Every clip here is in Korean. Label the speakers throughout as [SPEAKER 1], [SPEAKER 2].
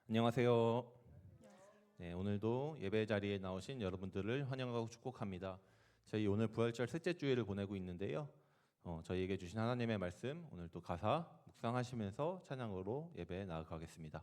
[SPEAKER 1] 안녕하세요. 네, 오늘도 예배 자리에 나오신 여러분들을 환영하고 축복합니다. 저희 오늘 부활절 셋째 주일을 보내고 있는데요. 저희에게 주신 하나님의 말씀 오늘 또 가사 묵상하시면서 찬양으로 예배에 나아가겠습니다.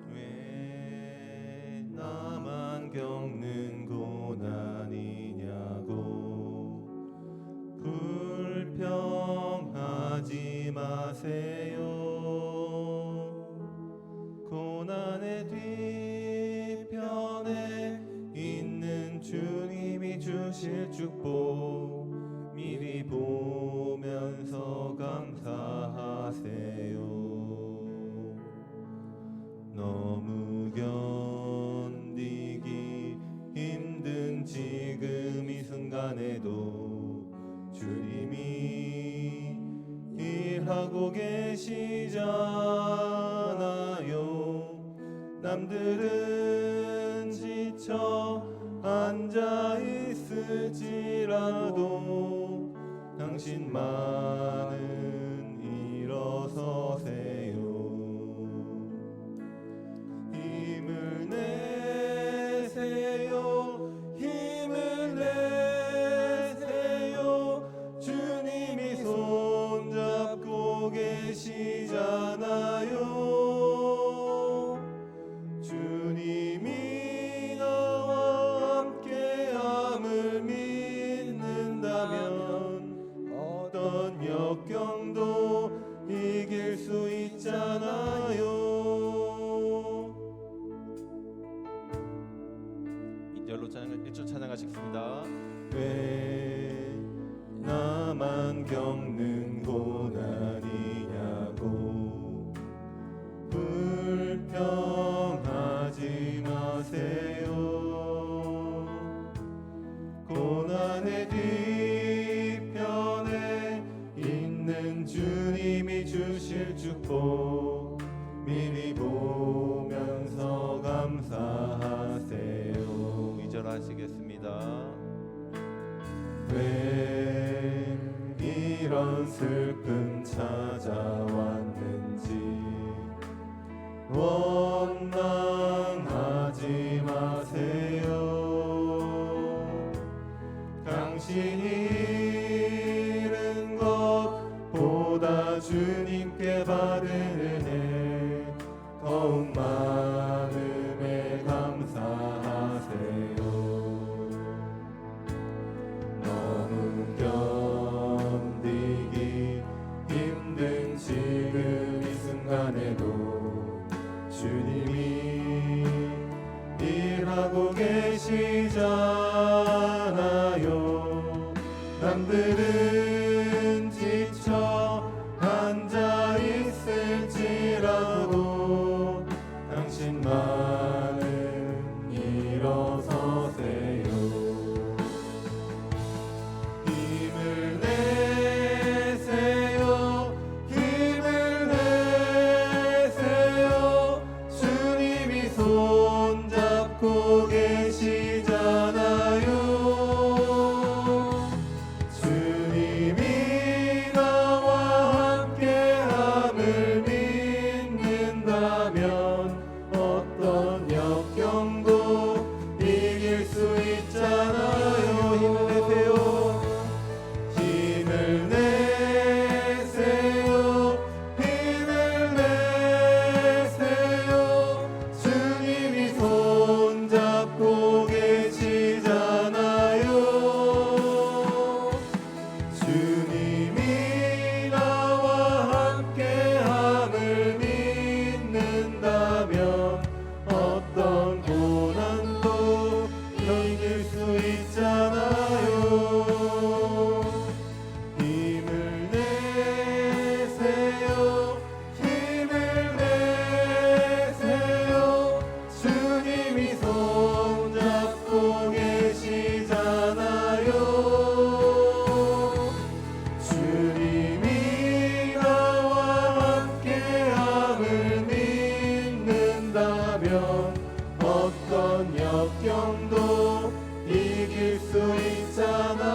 [SPEAKER 1] 왜 나만 겪는 고난이냐고 불평하지 마세요. 고난의 뒤편에 있는 주님이 주실 축복 미리 보면서 감사하세요. 너무 견디기 힘든 지금 이 순간에도 주님이 일하고 계시잖아요. 남들은 지쳐 앉아 있을지라도 당신만은 일어서세요. 힘을 내세요. 힘을 내세요. 주님이 손잡고 계시잖아요. 주님이 나와 함께함을 믿는다면 어떤 역경도 이길 수 있잖아요. 1절 찬양하시겠습니다. 왜 나만 겪는 고난이냐고 불평하지 마세요. 고난의 뒤편에 있는 주님이 주실 축복 미리 보면서 감사하세요. 2절 하시겠습니다. 왜 이런 슬픔 찾아왔는지 원망하지 마세요. 당신이 잃은 것 오늘은 지쳐 앉아 있을지라도 당신만은 일어서세요. 힘을 내세요. 힘을 내세요. 주님이 손잡고 계시잖아요. 주님이 나와 함께함을 믿는다면 어떤 역경도 이길 수 있잖아요. 힘을 내세요. 힘을 내세요. 힘을 내세요. 주님이 손잡고 계시잖아요. 주님이 나와 함께함을 믿는다면 어떤 고난도 이길 수 있잖아요. 힘을 내세요. 힘을 내세요. 주님이 손잡고 계시잖아요. 주님이 나와 함께함을 믿는다면 어떤 역경도 이길 수 있잖아요.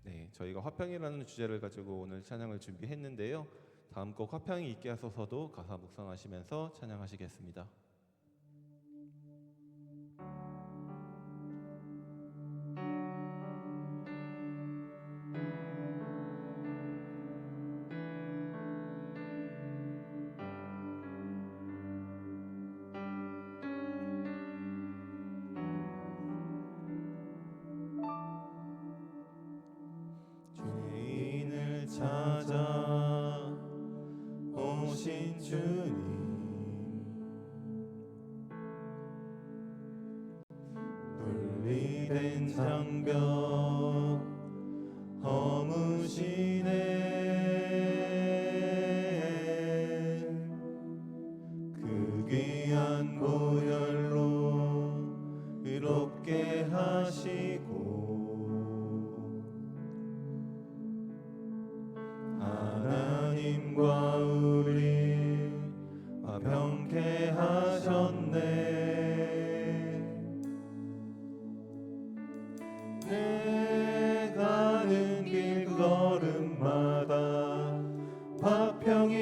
[SPEAKER 1] 네, 저희가 화평이라는 주제를 가지고 오늘 찬양을 준비했는데요. 다음 곡 화평이 있게 하소서도 가사 묵상하시면서 찬양하시겠습니다. 죄인을 찾아 오신 주님, 분리된 장벽 허무시네. 그 귀한 보혈로 의롭게 하시고 하나님과 우리 화평케 하셨네. 내 가는 길 걸음마다 화평이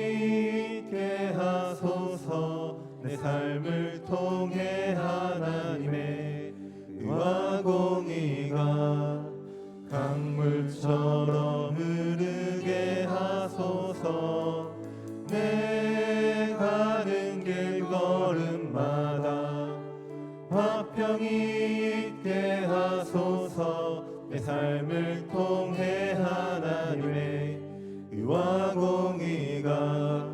[SPEAKER 1] 있게 하소서. 내 삶을 통해 하나님의 의와 공의가 강물처럼 흐르게 하소서. 내 가는 길 걸음마다 화평이 있게 하소서. 내 삶을 통해 하나님의 의와 공의가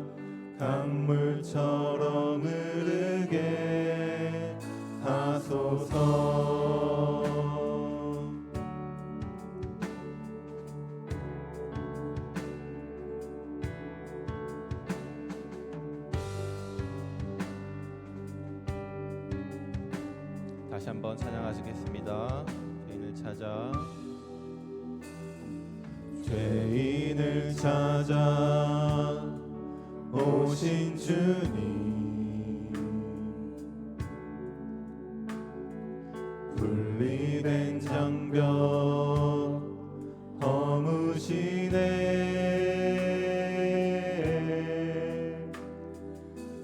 [SPEAKER 1] 강물처럼 흐르게 하소서. 다시 한번 찬양하시겠습니다. 죄인을 찾아, 죄인을 찾아 오신 주님, 분리된 장벽 허무시네.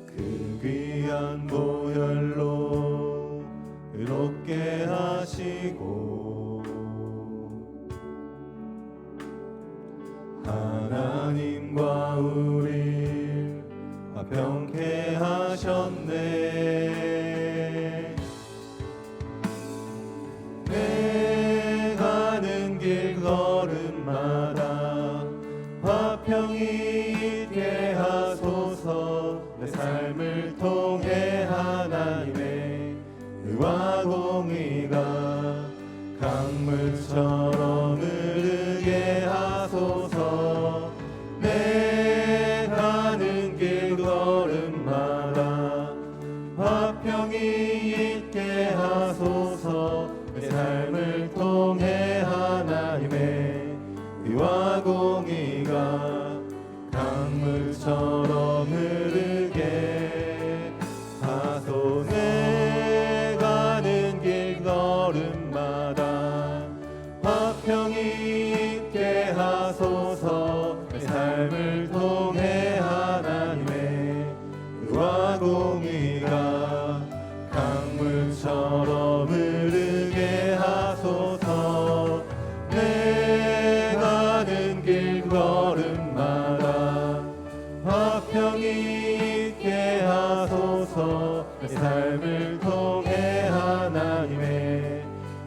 [SPEAKER 1] 그 귀한 보혈로 의롭게 하시고 하나님과 우리 화평케 하셨네. 내 가는 길 걸음마다 화평이 있게 하소서. 내 삶을 통해 하나님의 의와 공의 공의가 강물처럼 흐르게 하소서. 내 가는 길 걸음마다 화평이 있게 하소서. 내 삶을 통해 하나님의 의와 공의가 강물처럼 흐르게 하소서. 내 가는 길 걸음마다 화평이 있게 하소서. 내 삶을 통해 하나님의 의와 공의가 강물처럼 흐르게 하소서. 내 가는 길 걸음마다 화평이 있게 하소서. 내 삶을 통해 하나님의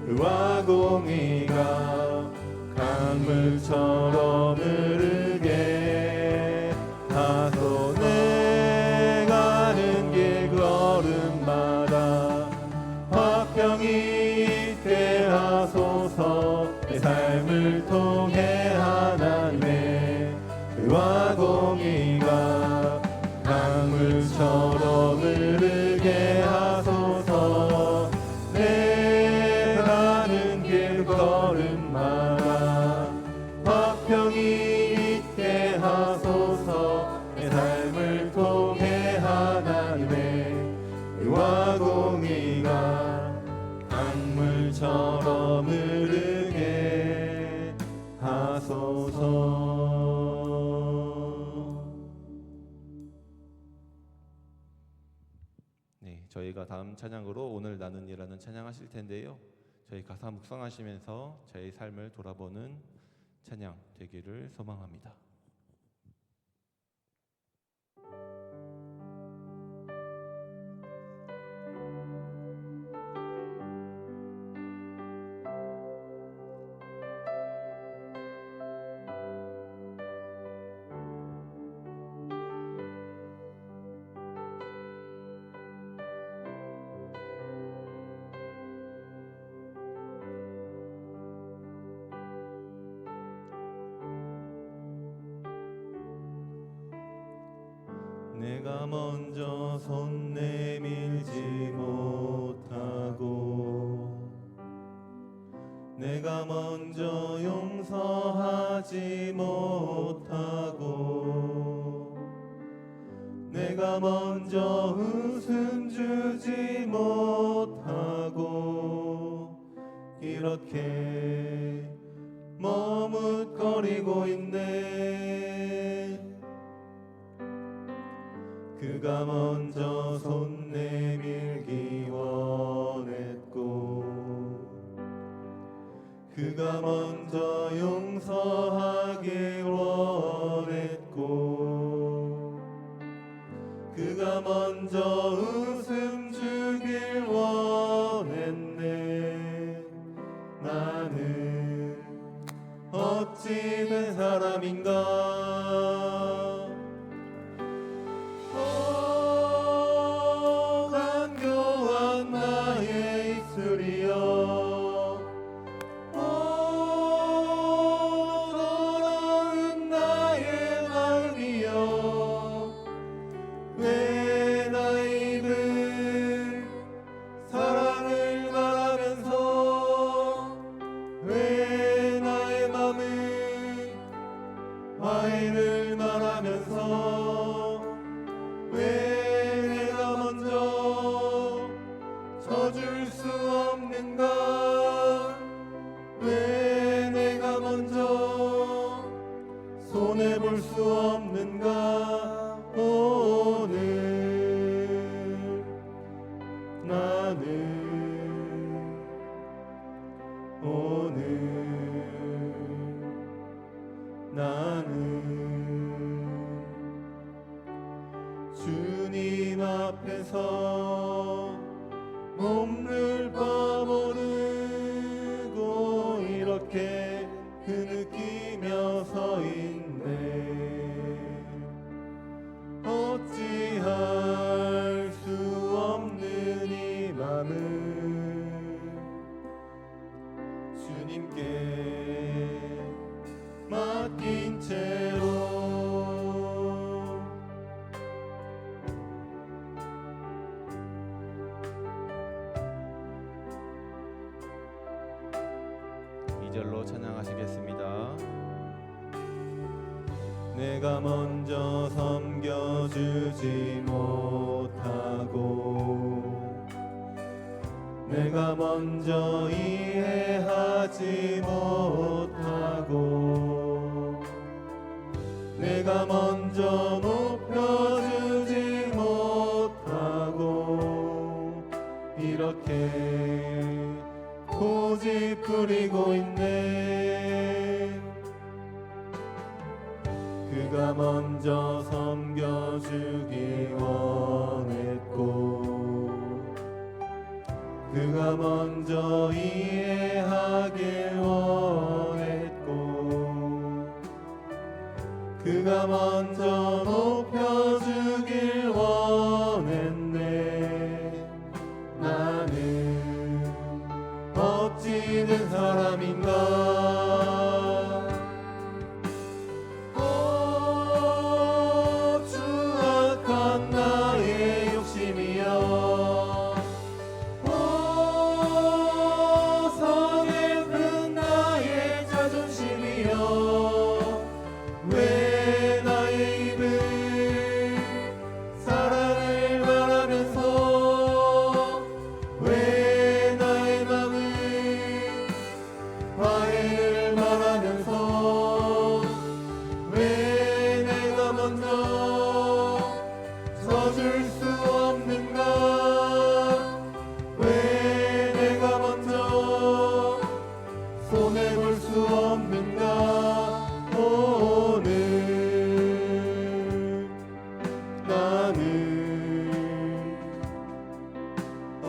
[SPEAKER 1] 의와 공의가 강물처럼 흐르게 하소서. 내 가는 길 걸음마다 화평이 있게 하소서. 내 삶을 통해 하나님의 의와 공의가 강물처럼 흐르게 하소서. 내 가는 길 걸음마다 화평이 있게 하소서. 내 삶을 통해 하나님의 의와 공의가 강물처럼 흐르게 하소서. 네, 저희가 다음 찬양으로 오늘 나는 이라는 찬양하실 텐데요. 저희 가사 묵상하시면서 저희 삶을 돌아보는 찬양 되기를 소망합니다. 내가 먼저 손 내밀지 못하고 내가 먼저 용서하지 못하고 내가 먼저 웃음 주지 못하고 이렇게 머뭇거리고 있네. 그가 먼저 손 내밀기 원했고 그가 먼저 용서하길 원했고 그가 먼저 웃음 주길 원했네. 나는 어찌 된 사람인가. 화해를 말하면서 왜 내가 먼저 져줄 수 없는가. 왜 내가 먼저 손해볼 수 없는가. 오늘 나는 주님 앞에서 몸을 버무르고 이렇게 흐느끼며 서 있네. 어찌할 수 없는 이 맘은 2절로 찬양하시겠습니다. 내가 먼저 섬겨주지 못하고 내가 먼저 이해하지 못하고 내가 먼저 높여주지 못하고 이렇게 고집 부리고 있네. 그가 먼저 섬겨주기 원했고 그가 먼저 이해하길 원했고 그가 먼저 높여주길 원했네. 나는 어찌된 사람인가. 추악한 나의 욕심이여 성액은 나의 자존심이여 왜 나의 입은 사랑을 말하면서 왜 나의 맘은 화해를 말하면서 왜 내가 먼저 서줄 수 없는가. 왜 내가 먼저 손해볼 수 없는가.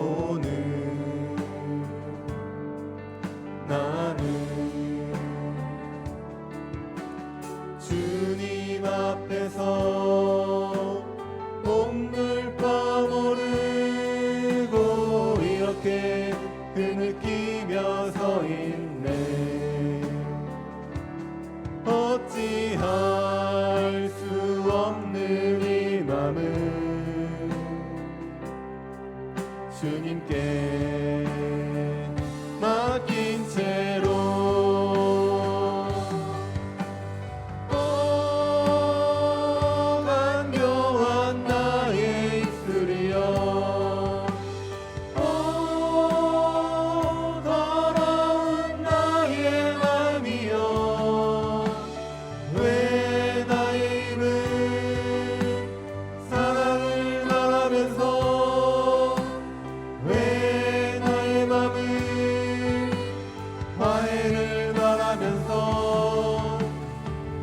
[SPEAKER 1] 오늘 나는 주님 앞에서 몸둘 바 모르고 이렇게 흐느끼며 서 있네. 어찌할 수 없는 이 맘은 주님께 맡긴 채로 간교한 나의 입술이여 더러운 나의 맘이여 왜 나의 입은 사랑을 말하면서 왜 나의 맘은 화해를 말하면서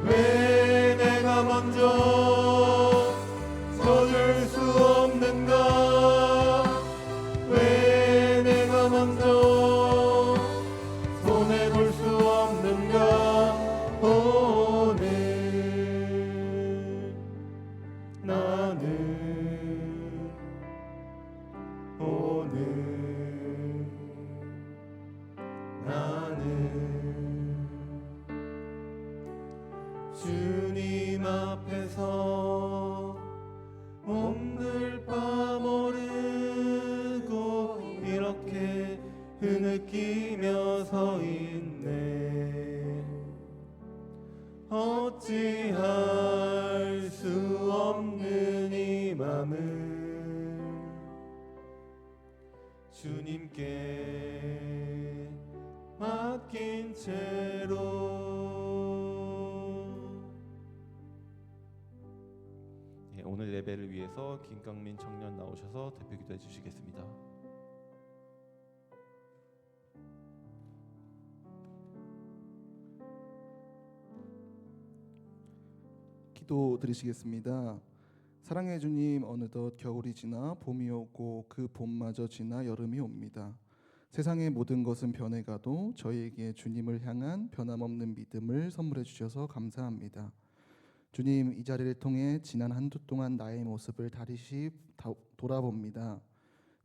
[SPEAKER 1] 왜 내가 먼저 서줄 수 없는가. 왜 내가 먼저 손해볼 수 없는가. 오늘 나는 주님 앞에서 몸둘 바 모르고 이렇게 흐느끼며 서 있네. 어찌할 수 없는 이 맘을 주님께 맡긴 채로. 오늘 예배를 위해서 김강민 청년 나오셔서 대표 기도해 주시겠습니다.
[SPEAKER 2] 기도 드리시겠습니다. 사랑의 주님, 어느덧 겨울이 지나 봄이 오고 그 봄마저 지나 여름이 옵니다. 세상의 모든 것은 변해가도 저희에게 주님을 향한 변함없는 믿음을 선물해 주셔서 감사합니다. 주님, 이 자리를 통해 지난 한 주 동안 나의 모습을 다시 돌아봅니다.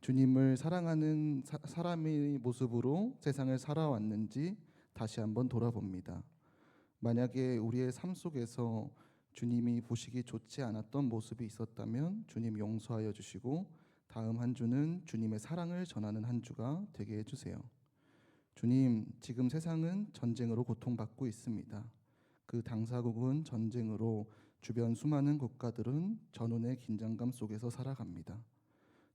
[SPEAKER 2] 주님을 사랑하는 사람의 모습으로 세상을 살아왔는지 다시 한번 돌아봅니다. 만약에 우리의 삶 속에서 주님이 보시기 좋지 않았던 모습이 있었다면 주님 용서하여 주시고 다음 한 주는 주님의 사랑을 전하는 한 주가 되게 해주세요. 주님, 지금 세상은 전쟁으로 고통받고 있습니다. 그 당사국은 전쟁으로, 주변 수많은 국가들은 전운의 긴장감 속에서 살아갑니다.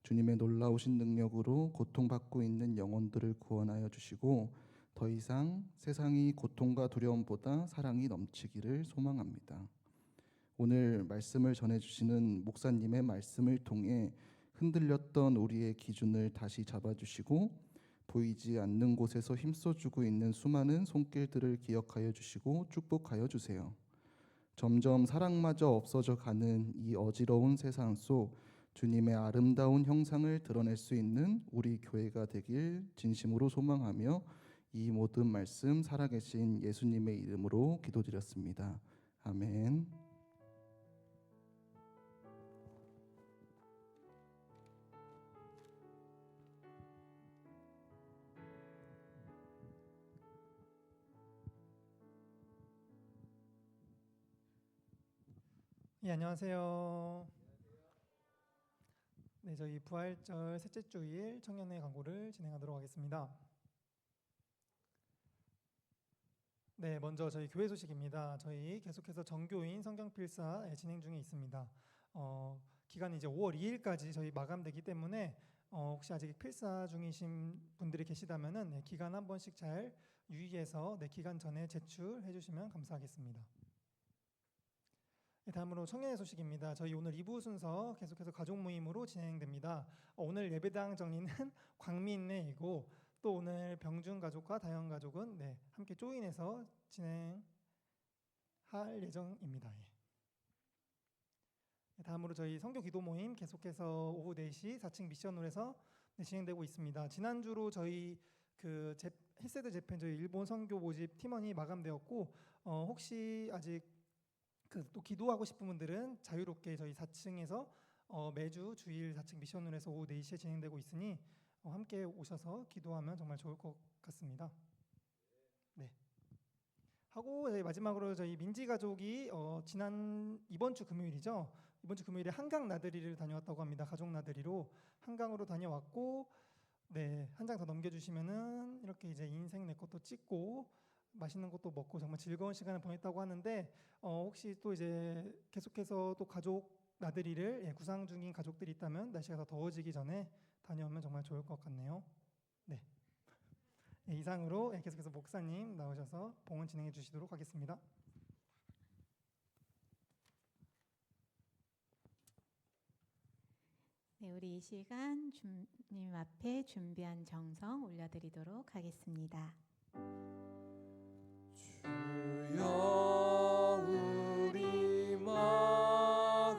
[SPEAKER 2] 주님의 놀라우신 능력으로 고통받고 있는 영혼들을 구원하여 주시고 더 이상 세상이 고통과 두려움보다 사랑이 넘치기를 소망합니다. 오늘 말씀을 전해주시는 목사님의 말씀을 통해 흔들렸던 우리의 기준을 다시 잡아주시고 보이지 않는 곳에서 힘써주고 있는 수많은 손길들을 기억하여 주시고 축복하여 주세요. 점점 사랑마저 없어져 가는 이 어지러운 세상 속 주님의 아름다운 형상을 드러낼 수 있는 우리 교회가 되길 진심으로 소망하며 이 모든 말씀 살아계신 예수님의 이름으로 기도드렸습니다. 아멘.
[SPEAKER 3] 예, 안녕하세요. 네, 저희 부활절 셋째 주일 청년회 광고를 진행하도록 하겠습니다. 네, 먼저 저희 교회 소식입니다. 저희 계속해서 정교인 성경필사 진행 중에 있습니다. 기간이 이제 5월 2일까지 저희 마감되기 때문에 혹시 아직 필사 중이신 분들이 계시다면은 기간 한 번씩 잘 유의해서 기간 전에 제출해 주시면 감사하겠습니다. 다음으로 청년회 소식입니다. 저희 오늘 2부 순서 계속해서 가족 모임으로 진행됩니다. 오늘 예배당 정리는 광민회이고 또 오늘 병준 가족과 다현 가족은 함께 조인해서 진행할 예정입니다. 다음으로 저희 선교 기도 모임 계속해서 오후 4시 4층 미션홀에서 진행되고 있습니다. 지난주로 저희 헬세드 재팬 저희 일본 선교 모집 팀원이 마감되었고 혹시 아직 또 기도하고 싶은 분들은 자유롭게 저희 4층에서 매주 주일 4층 미션홀에서 오후 4시에 진행되고 있으니 함께 오셔서 기도하면 정말 좋을 것 같습니다. 네. 하고 마지막으로 저희 민지 가족이 이번 주 금요일이죠. 이번 주 금요일에 한강 나들이를 다녀왔다고 합니다. 가족 나들이로 한강으로 다녀왔고, 한 장 더 넘겨주시면은 이렇게 이제 인생 내 것도 찍고 맛있는 것도 먹고 정말 즐거운 시간을 보냈다고 하는데 혹시 또 이제 계속해서 또 가족 나들이를 구상 중인 가족들이 있다면 날씨가 더 더워지기 전에 다녀오면 정말 좋을 것 같네요. 네. 이상으로 계속해서 목사님 나오셔서 봉헌 진행해 주시도록 하겠습니다.
[SPEAKER 4] 네, 우리 이 시간 주님 앞에 준비한 정성 올려드리도록 하겠습니다.
[SPEAKER 5] 주여 우리 마음과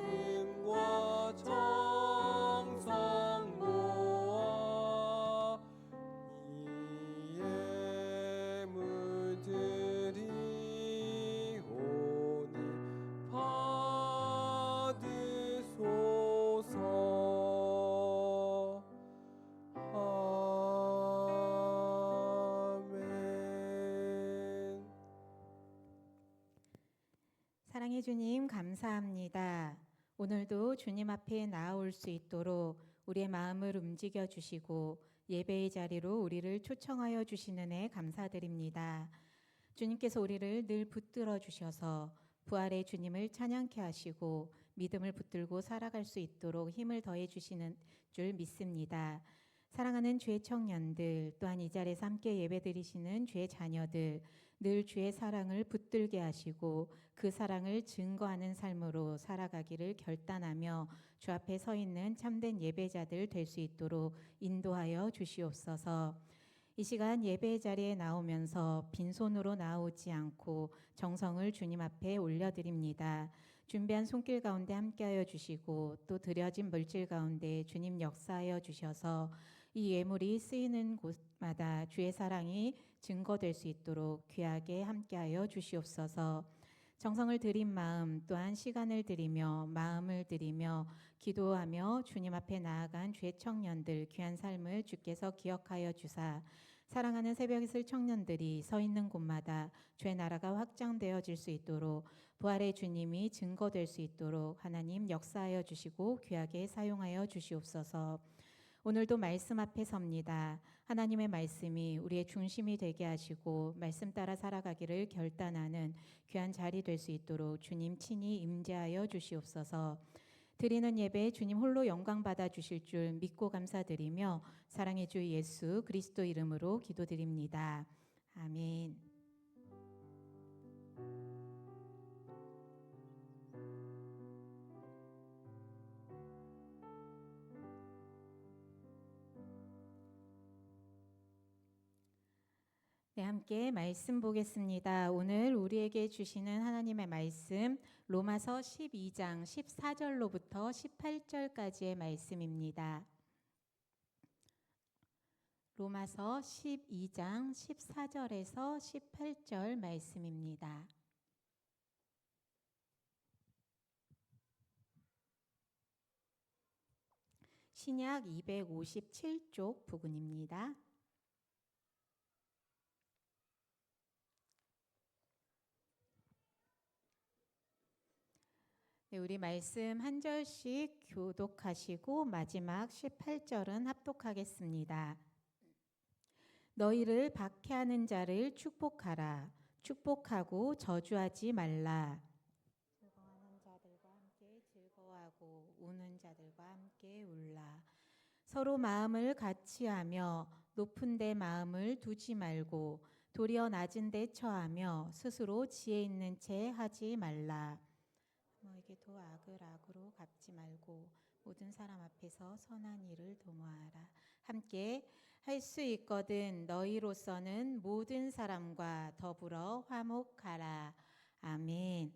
[SPEAKER 5] 정성 모아 이 예물 드리오니 받으소서.
[SPEAKER 4] 사랑해 주님 감사합니다. 오늘도 주님 앞에 나아올 수 있도록 우리의 마음을 움직여 주시고 예배의 자리로 우리를 초청하여 주시는 애 감사드립니다. 주님께서 우리를 늘 붙들어 주셔서 부활의 주님을 찬양케 하시고 믿음을 붙들고 살아갈 수 있도록 힘을 더해 주시는 줄 믿습니다. 사랑하는 주의 청년들, 또한 이 자리에서 함께 예배드리시는 주의 자녀들, 늘 주의 사랑을 붙들게 하시고 그 사랑을 증거하는 삶으로 살아가기를 결단하며 주 앞에 서 있는 참된 예배자들 될 수 있도록 인도하여 주시옵소서. 이 시간 예배의 자리에 나오면서 빈손으로 나오지 않고 정성을 주님 앞에 올려드립니다. 준비한 손길 가운데 함께하여 주시고 또 드려진 물질 가운데 주님 역사하여 주셔서 이 예물이 쓰이는 곳마다 주의 사랑이 증거될 수 있도록 귀하게 함께하여 주시옵소서. 정성을 들인 마음 또한 시간을 들이며 마음을 들이며 기도하며 주님 앞에 나아간 주의 청년들 귀한 삶을 주께서 기억하여 주사 사랑하는 새벽 이슬 청년들이 서 있는 곳마다 주의 나라가 확장되어질 수 있도록 부활의 주님이 증거될 수 있도록 하나님 역사하여 주시고 귀하게 사용하여 주시옵소서. 오늘도 말씀 앞에 섭니다. 하나님의 말씀이 우리의 중심이 되게 하시고 말씀 따라 살아가기를 결단하는 귀한 자리 될 수 있도록 주님 친히 임재하여 주시옵소서. 드리는 예배 주님 홀로 영광 받아 주실 줄 믿고 감사드리며 사랑의 주 예수 그리스도 이름으로 기도드립니다. 아멘. 네, 함께 말씀 보겠습니다. 오늘 우리에게 주시는 하나님의 말씀 로마서 12장 14절로부터 18절까지의 말씀입니다. 로마서 12장 14절에서 18절 말씀입니다. 신약 257쪽 부근입니다. 네, 우리 말씀 한 절씩 교독하시고 마지막 18절은 합독하겠습니다. 너희를 박해하는 자를 축복하라. 축복하고 저주하지 말라. 즐거워하는 자들과 함께 즐거워하고 우는 자들과 함께 울라. 서로 마음을 같이하며 높은 데 마음을 두지 말고 도리어 낮은 데 처하며 스스로 지혜 있는 채 하지 말라. 너에게도 악을 악으로 갚지 말고 모든 사람 앞에서 선한 일을 도모하라. 함께 할 수 있거든 너희로서는 모든 사람과 더불어 화목하라. 아멘.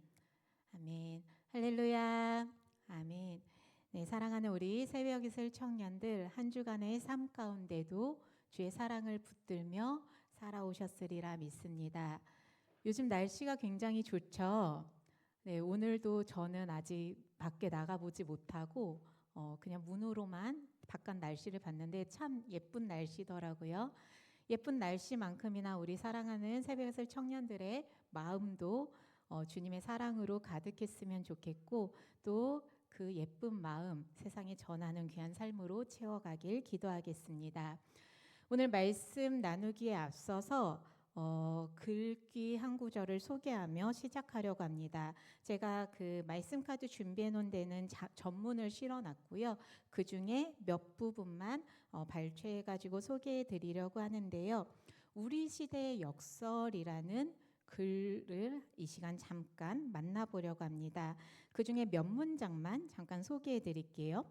[SPEAKER 4] 아멘. 할렐루야. 아멘. 네, 사랑하는 우리 새벽이슬 청년들 한 주간의 삶 가운데도 주의 사랑을 붙들며 살아오셨으리라 믿습니다. 요즘 날씨가 굉장히 좋죠. 네, 오늘도 저는 아직 밖에 나가보지 못하고 그냥 문으로만 바깥 날씨를 봤는데 참 예쁜 날씨더라고요. 예쁜 날씨만큼이나 우리 사랑하는 새벽이슬 청년들의 마음도 주님의 사랑으로 가득했으면 좋겠고 또 그 예쁜 마음 세상에 전하는 귀한 삶으로 채워가길 기도하겠습니다. 오늘 말씀 나누기에 앞서서 글귀 한 구절을 소개하며 시작하려고 합니다. 제가 그 말씀 카드 준비해 놓은 데는 전문을 실어놨고요. 그 중에 몇 부분만 발췌해 가지고 소개해 드리려고 하는데요. 우리 시대의 역설이라는 글을 이 시간 잠깐 만나보려고 합니다. 그 중에 몇 문장만 잠깐 소개해 드릴게요.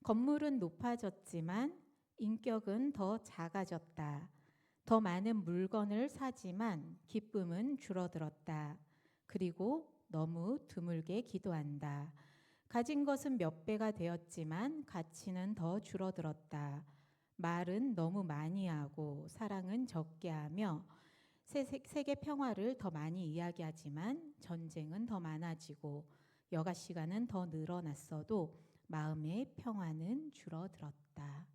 [SPEAKER 4] 건물은 높아졌지만 인격은 더 작아졌다. 더 많은 물건을 사지만 기쁨은 줄어들었다. 그리고 너무 드물게 기도한다. 가진 것은 몇 배가 되었지만 가치는 더 줄어들었다. 말은 너무 많이 하고 사랑은 적게 하며 세계 평화를 더 많이 이야기하지만 전쟁은 더 많아지고 여가 시간은 더 늘어났어도 마음의 평화는 줄어들었다.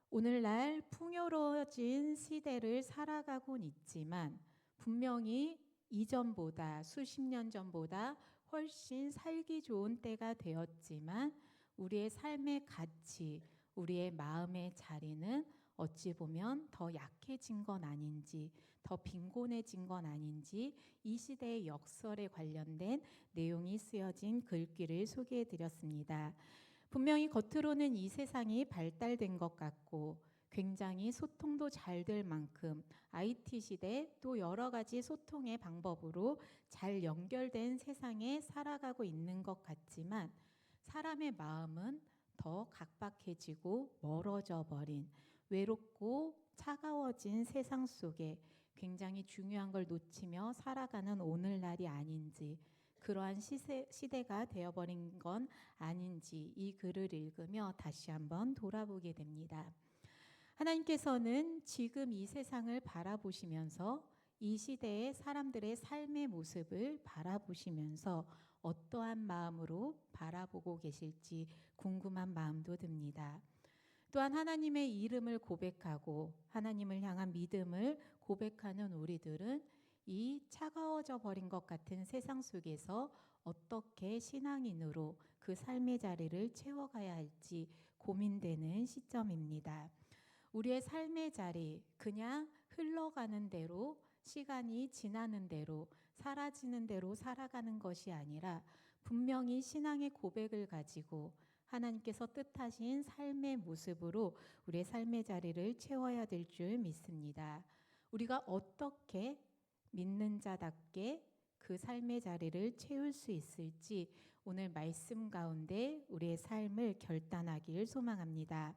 [SPEAKER 4] 오늘날 풍요로워진 시대를 살아가곤 있지만 분명히 이전보다 수십 년 전보다 훨씬 살기 좋은 때가 되었지만 우리의 삶의 가치, 우리의 마음의 자리는 어찌 보면 더 약해진 건 아닌지, 더 빈곤해진 건 아닌지 이 시대의 역설에 관련된 내용이 쓰여진 글귀를 소개해 드렸습니다. 분명히 겉으로는 이 세상이 발달된 것 같고 굉장히 소통도 잘 될 만큼 IT 시대 또 여러 가지 소통의 방법으로 잘 연결된 세상에 살아가고 있는 것 같지만 사람의 마음은 더 각박해지고 멀어져 버린 외롭고 차가워진 세상 속에 굉장히 중요한 걸 놓치며 살아가는 오늘날이 아닌지 그러한 시대가 되어버린 건 아닌지 이 글을 읽으며 다시 한번 돌아보게 됩니다. 하나님께서는 지금 이 세상을 바라보시면서 이 시대의 사람들의 삶의 모습을 바라보시면서 어떠한 마음으로 바라보고 계실지 궁금한 마음도 듭니다. 또한 하나님의 이름을 고백하고 하나님을 향한 믿음을 고백하는 우리들은 이 차가워져 버린 것 같은 세상 속에서 어떻게 신앙인으로 그 삶의 자리를 채워가야 할지 고민되는 시점입니다. 우리의 삶의 자리, 그냥 흘러가는 대로, 시간이 지나는 대로, 사라지는 대로 살아가는 것이 아니라 분명히 신앙의 고백을 가지고 하나님께서 뜻하신 삶의 모습으로 우리의 삶의 자리를 채워야 될 줄 믿습니다. 우리가 어떻게 믿는 자답게 그 삶의 자리를 채울 수 있을지 오늘 말씀 가운데 우리의 삶을 결단하기를 소망합니다.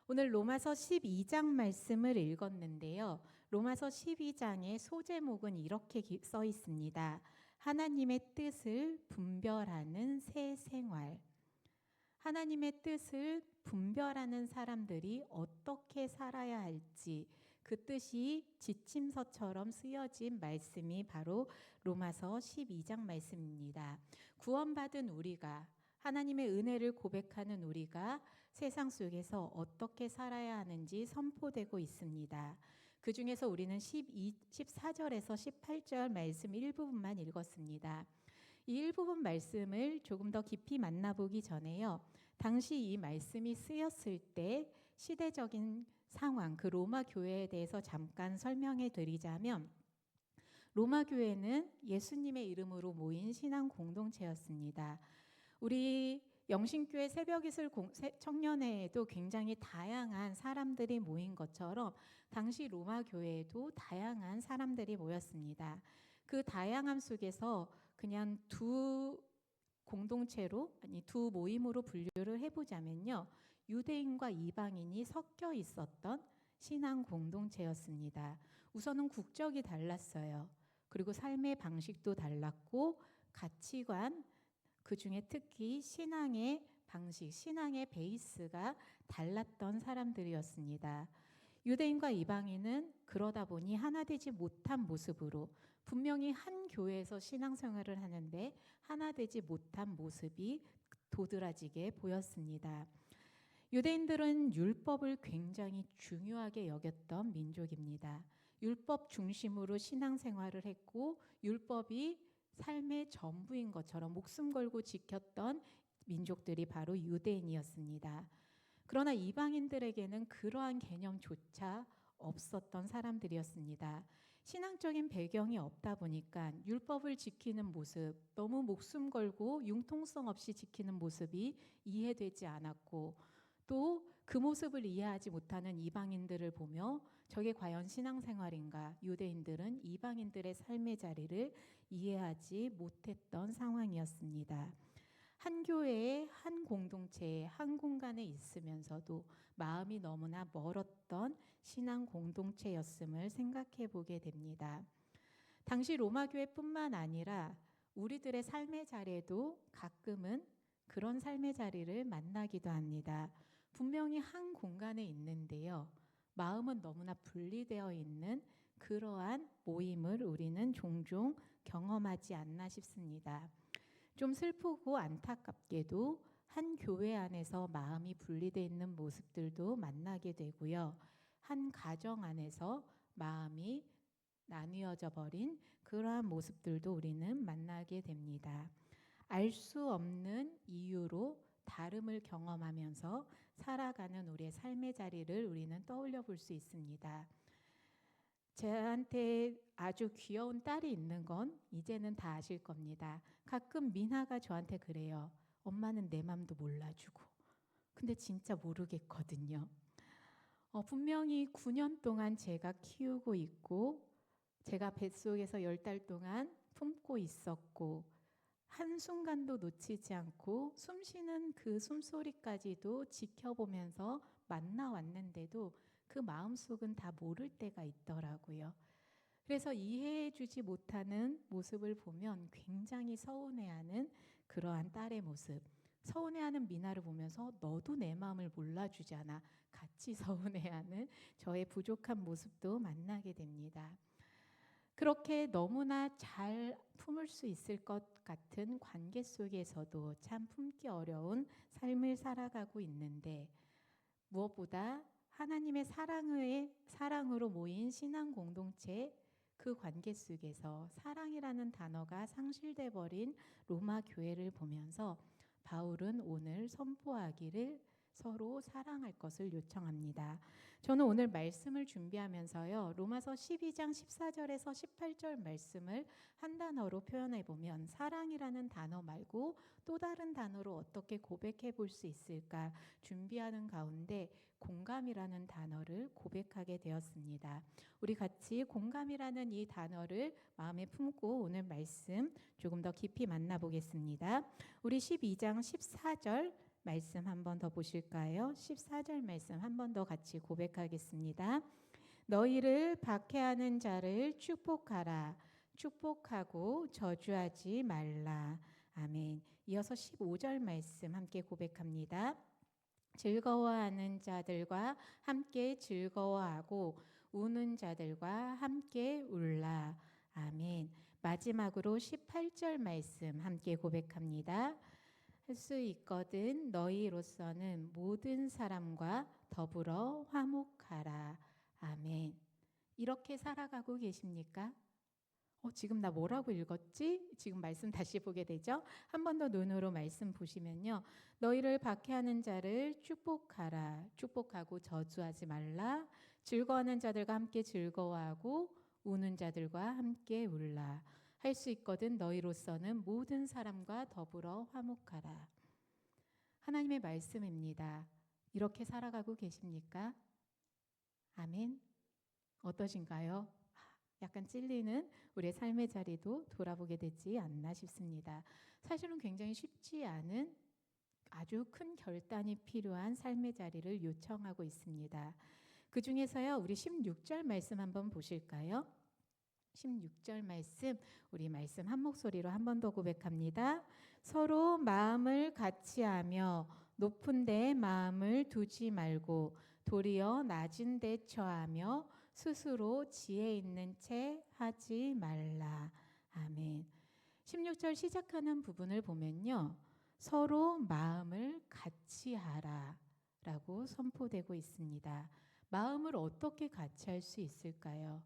[SPEAKER 4] 오늘 로마서 12장 말씀을 읽었는데요. 로마서 12장의 소제목은 이렇게 써 있습니다. 하나님의 뜻을 분별하는 새 생활. 하나님의 뜻을 분별하는 사람들이 어떻게 살아야 할지 그 뜻이 지침서처럼 쓰여진 말씀이 바로 로마서 12장 말씀입니다. 구원받은 우리가, 하나님의 은혜를 고백하는 우리가 세상 속에서 어떻게 살아야 하는지 선포되고 있습니다. 그 중에서 우리는 14절에서 18절 말씀 일부분만 읽었습니다. 이 일부분 말씀을 조금 더 깊이 만나보기 전에요. 당시 이 말씀이 쓰였을 때 시대적인 상황, 그 로마 교회에 대해서 잠깐 설명해 드리자면 로마 교회는 예수님의 이름으로 모인 신앙 공동체였습니다. 우리 영신교회 새벽이슬 청년회에도 굉장히 다양한 사람들이 모인 것처럼 당시 로마 교회에도 다양한 사람들이 모였습니다. 그 다양함 속에서 그냥 두 공동체로, 아니 두 모임으로 분류를 해보자면요. 유대인과 이방인이 섞여 있었던 신앙 공동체였습니다. 우선은 국적이 달랐어요. 그리고 삶의 방식도 달랐고 가치관, 그 중에 특히 신앙의 방식, 신앙의 베이스가 달랐던 사람들이었습니다. 유대인과 이방인은 그러다 보니 하나 되지 못한 모습으로 분명히 한 교회에서 신앙생활을 하는데 하나 되지 못한 모습이 도드라지게 보였습니다. 유대인들은 율법을 굉장히 중요하게 여겼던 민족입니다. 율법 중심으로 신앙생활을 했고 율법이 삶의 전부인 것처럼 목숨 걸고 지켰던 민족들이 바로 유대인이었습니다. 그러나 이방인들에게는 그러한 개념조차 없었던 사람들이었습니다. 신앙적인 배경이 없다 보니까 율법을 지키는 모습, 너무 목숨 걸고 융통성 없이 지키는 모습이 이해되지 않았고 또 그 모습을 이해하지 못하는 이방인들을 보며 저게 과연 신앙생활인가? 유대인들은 이방인들의 삶의 자리를 이해하지 못했던 상황이었습니다. 한 교회에 한 공동체에 한 공간에 있으면서도 마음이 너무나 멀었던 신앙 공동체였음을 생각해 보게 됩니다. 당시 로마 교회뿐만 아니라 우리들의 삶의 자리에도 가끔은 그런 삶의 자리를 만나기도 합니다. 분명히 한 공간에 있는데요. 마음은 너무나 분리되어 있는 그러한 모임을 우리는 종종 경험하지 않나 싶습니다. 좀 슬프고 안타깝게도 한 교회 안에서 마음이 분리되어 있는 모습들도 만나게 되고요. 한 가정 안에서 마음이 나뉘어져 버린 그러한 모습들도 우리는 만나게 됩니다. 알 수 없는 이유로 다름을 경험하면서 살아가는 우리의 삶의 자리를 우리는 떠올려 볼 수 있습니다. 저한테 아주 귀여운 딸이 있는 건 이제는 다 아실 겁니다. 가끔 미나가 저한테 그래요. 엄마는 내 맘도 몰라주고. 근데 진짜 모르겠거든요. 분명히 9년 동안 제가 키우고 있고 제가 뱃속에서 10달 동안 품고 있었고 한순간도 놓치지 않고 숨쉬는 그 숨소리까지도 지켜보면서 만나왔는데도 그 마음속은 다 모를 때가 있더라고요. 그래서 이해해주지 못하는 모습을 보면 굉장히 서운해하는 그러한 딸의 모습, 서운해하는 미나를 보면서 너도 내 마음을 몰라주잖아, 같이 서운해하는 저의 부족한 모습도 만나게 됩니다. 그렇게 너무나 잘 품을 수 있을 것 같은 관계 속에서도 참 품기 어려운 삶을 살아가고 있는데 무엇보다 하나님의 사랑으로 모인 신앙 공동체 그 관계 속에서 사랑이라는 단어가 상실돼 버린 로마 교회를 보면서 바울은 오늘 선포하기를 서로 사랑할 것을 요청합니다. 저는 오늘 말씀을 준비하면서요. 로마서 12장 14절에서 18절 말씀을 한 단어로 표현해 보면 사랑이라는 단어 말고 또 다른 단어로 어떻게 고백해 볼 수 있을까 준비하는 가운데 공감이라는 단어를 고백하게 되었습니다. 우리 같이 공감이라는 이 단어를 마음에 품고 오늘 말씀 조금 더 깊이 만나보겠습니다. 우리 12장 14절 말씀 한 번 더 보실까요? 14절 말씀 한 번 더 같이 고백하겠습니다. 너희를 박해하는 자를 축복하라. 축복하고 저주하지 말라. 아멘. 이어서 15절 말씀 함께 고백합니다. 즐거워하는 자들과 함께 즐거워하고 우는 자들과 함께 울라. 아멘. 마지막으로 18절 말씀 함께 고백합니다. 할 수 있거든 너희로서는 모든 사람과 더불어 화목하라. 아멘. 이렇게 살아가고 계십니까? 지금 나 뭐라고 읽었지? 지금 말씀 다시 보게 되죠? 한 번 더 눈으로 말씀 보시면요. 너희를 박해하는 자를 축복하라. 축복하고 저주하지 말라. 즐거워하는 자들과 함께 즐거워하고 우는 자들과 함께 울라. 할 수 있거든 너희로서는 모든 사람과 더불어 화목하라. 하나님의 말씀입니다. 이렇게 살아가고 계십니까? 아멘. 어떠신가요? 약간 찔리는 우리의 삶의 자리도 돌아보게 되지 않나 싶습니다. 사실은 굉장히 쉽지 않은 아주 큰 결단이 필요한 삶의 자리를 요청하고 있습니다. 그 중에서요, 우리 16절 말씀 한번 보실까요? 16절 말씀, 우리 말씀 한 목소리로 한 번 더 고백합니다. 서로 마음을 같이하며 높은 데에 마음을 두지 말고 도리어 낮은 데 처하며 스스로 지혜 있는 채 하지 말라. 아멘. 16절 시작하는 부분을 보면요. 서로 마음을 같이 하라 라고 선포되고 있습니다. 마음을 어떻게 같이 할 수 있을까요?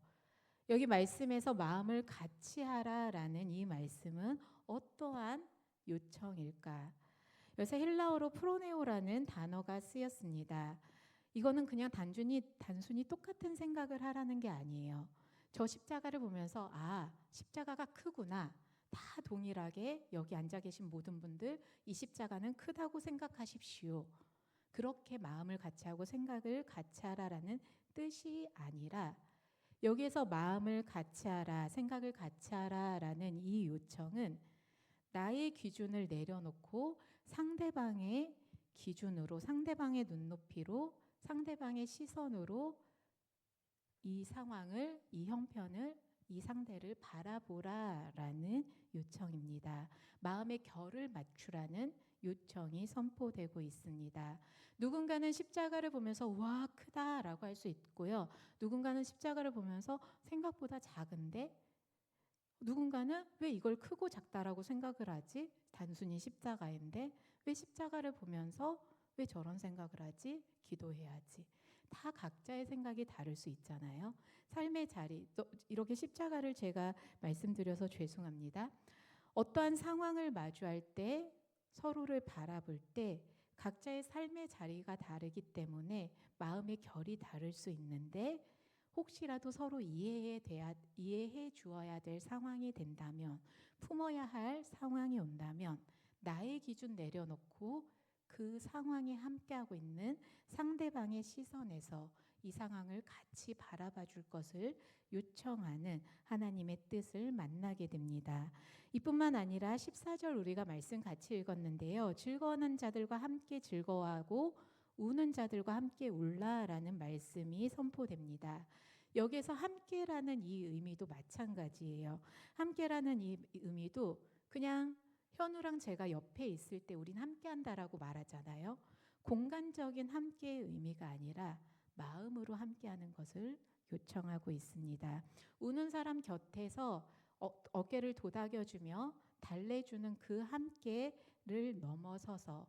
[SPEAKER 4] 여기 말씀에서 마음을 같이 하라라는 이 말씀은 어떠한 요청일까? 요새 헬라어로 프로네오라는 단어가 쓰였습니다. 이거는 그냥 단순히 똑같은 생각을 하라는 게 아니에요. 저 십자가를 보면서 십자가가 크구나. 다 동일하게 여기 앉아 계신 모든 분들 이 십자가는 크다고 생각하십시오. 그렇게 마음을 같이 하고 생각을 같이 하라라는 뜻이 아니라 여기에서 마음을 같이 하라, 생각을 같이 하라라는 이 요청은 나의 기준을 내려놓고 상대방의 기준으로, 상대방의 눈높이로, 상대방의 시선으로 이 상황을, 이 형편을, 이 상대를 바라보라라는 요청입니다. 마음의 결을 맞추라는 요청이 선포되고 있습니다. 누군가는 십자가를 보면서 와 크다라고 할 수 있고요. 누군가는 십자가를 보면서 생각보다 작은데 누군가는 왜 이걸 크고 작다라고 생각을 하지? 단순히 십자가인데 왜 십자가를 보면서 왜 저런 생각을 하지? 기도해야지. 다 각자의 생각이 다를 수 있잖아요. 삶의 자리, 또 이렇게 십자가를 제가 말씀드려서 죄송합니다. 어떠한 상황을 마주할 때 서로를 바라볼 때 각자의 삶의 자리가 다르기 때문에 마음의 결이 다를 수 있는데 혹시라도 서로 이해해 주어야 될 상황이 된다면, 품어야 할 상황이 온다면 나의 기준 내려놓고 그 상황에 함께하고 있는 상대방의 시선에서 이 상황을 같이 바라봐 줄 것을 요청하는 하나님의 뜻을 만나게 됩니다. 이뿐만 아니라 14절 우리가 말씀 같이 읽었는데요. 즐거워하는 자들과 함께 즐거워하고 우는 자들과 함께 울라라는 말씀이 선포됩니다. 여기에서 함께라는 이 의미도 마찬가지예요. 함께라는 이 의미도 그냥 현우랑 제가 옆에 있을 때 우린 함께한다라고 말하잖아요. 공간적인 함께의 의미가 아니라 마음으로 함께하는 것을 요청하고 있습니다. 우는 사람 곁에서 어깨를 도닥여주며 달래주는 그 함께를 넘어서서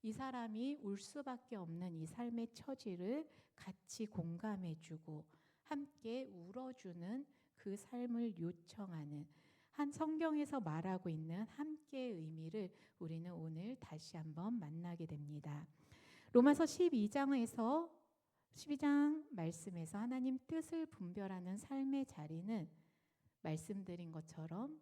[SPEAKER 4] 이 사람이 울 수밖에 없는 이 삶의 처지를 같이 공감해주고 함께 울어주는 그 삶을 요청하는 한 성경에서 말하고 있는 함께의 의미를 우리는 오늘 다시 한번 만나게 됩니다. 로마서 12장 말씀에서 하나님 뜻을 분별하는 삶의 자리는 말씀드린 것처럼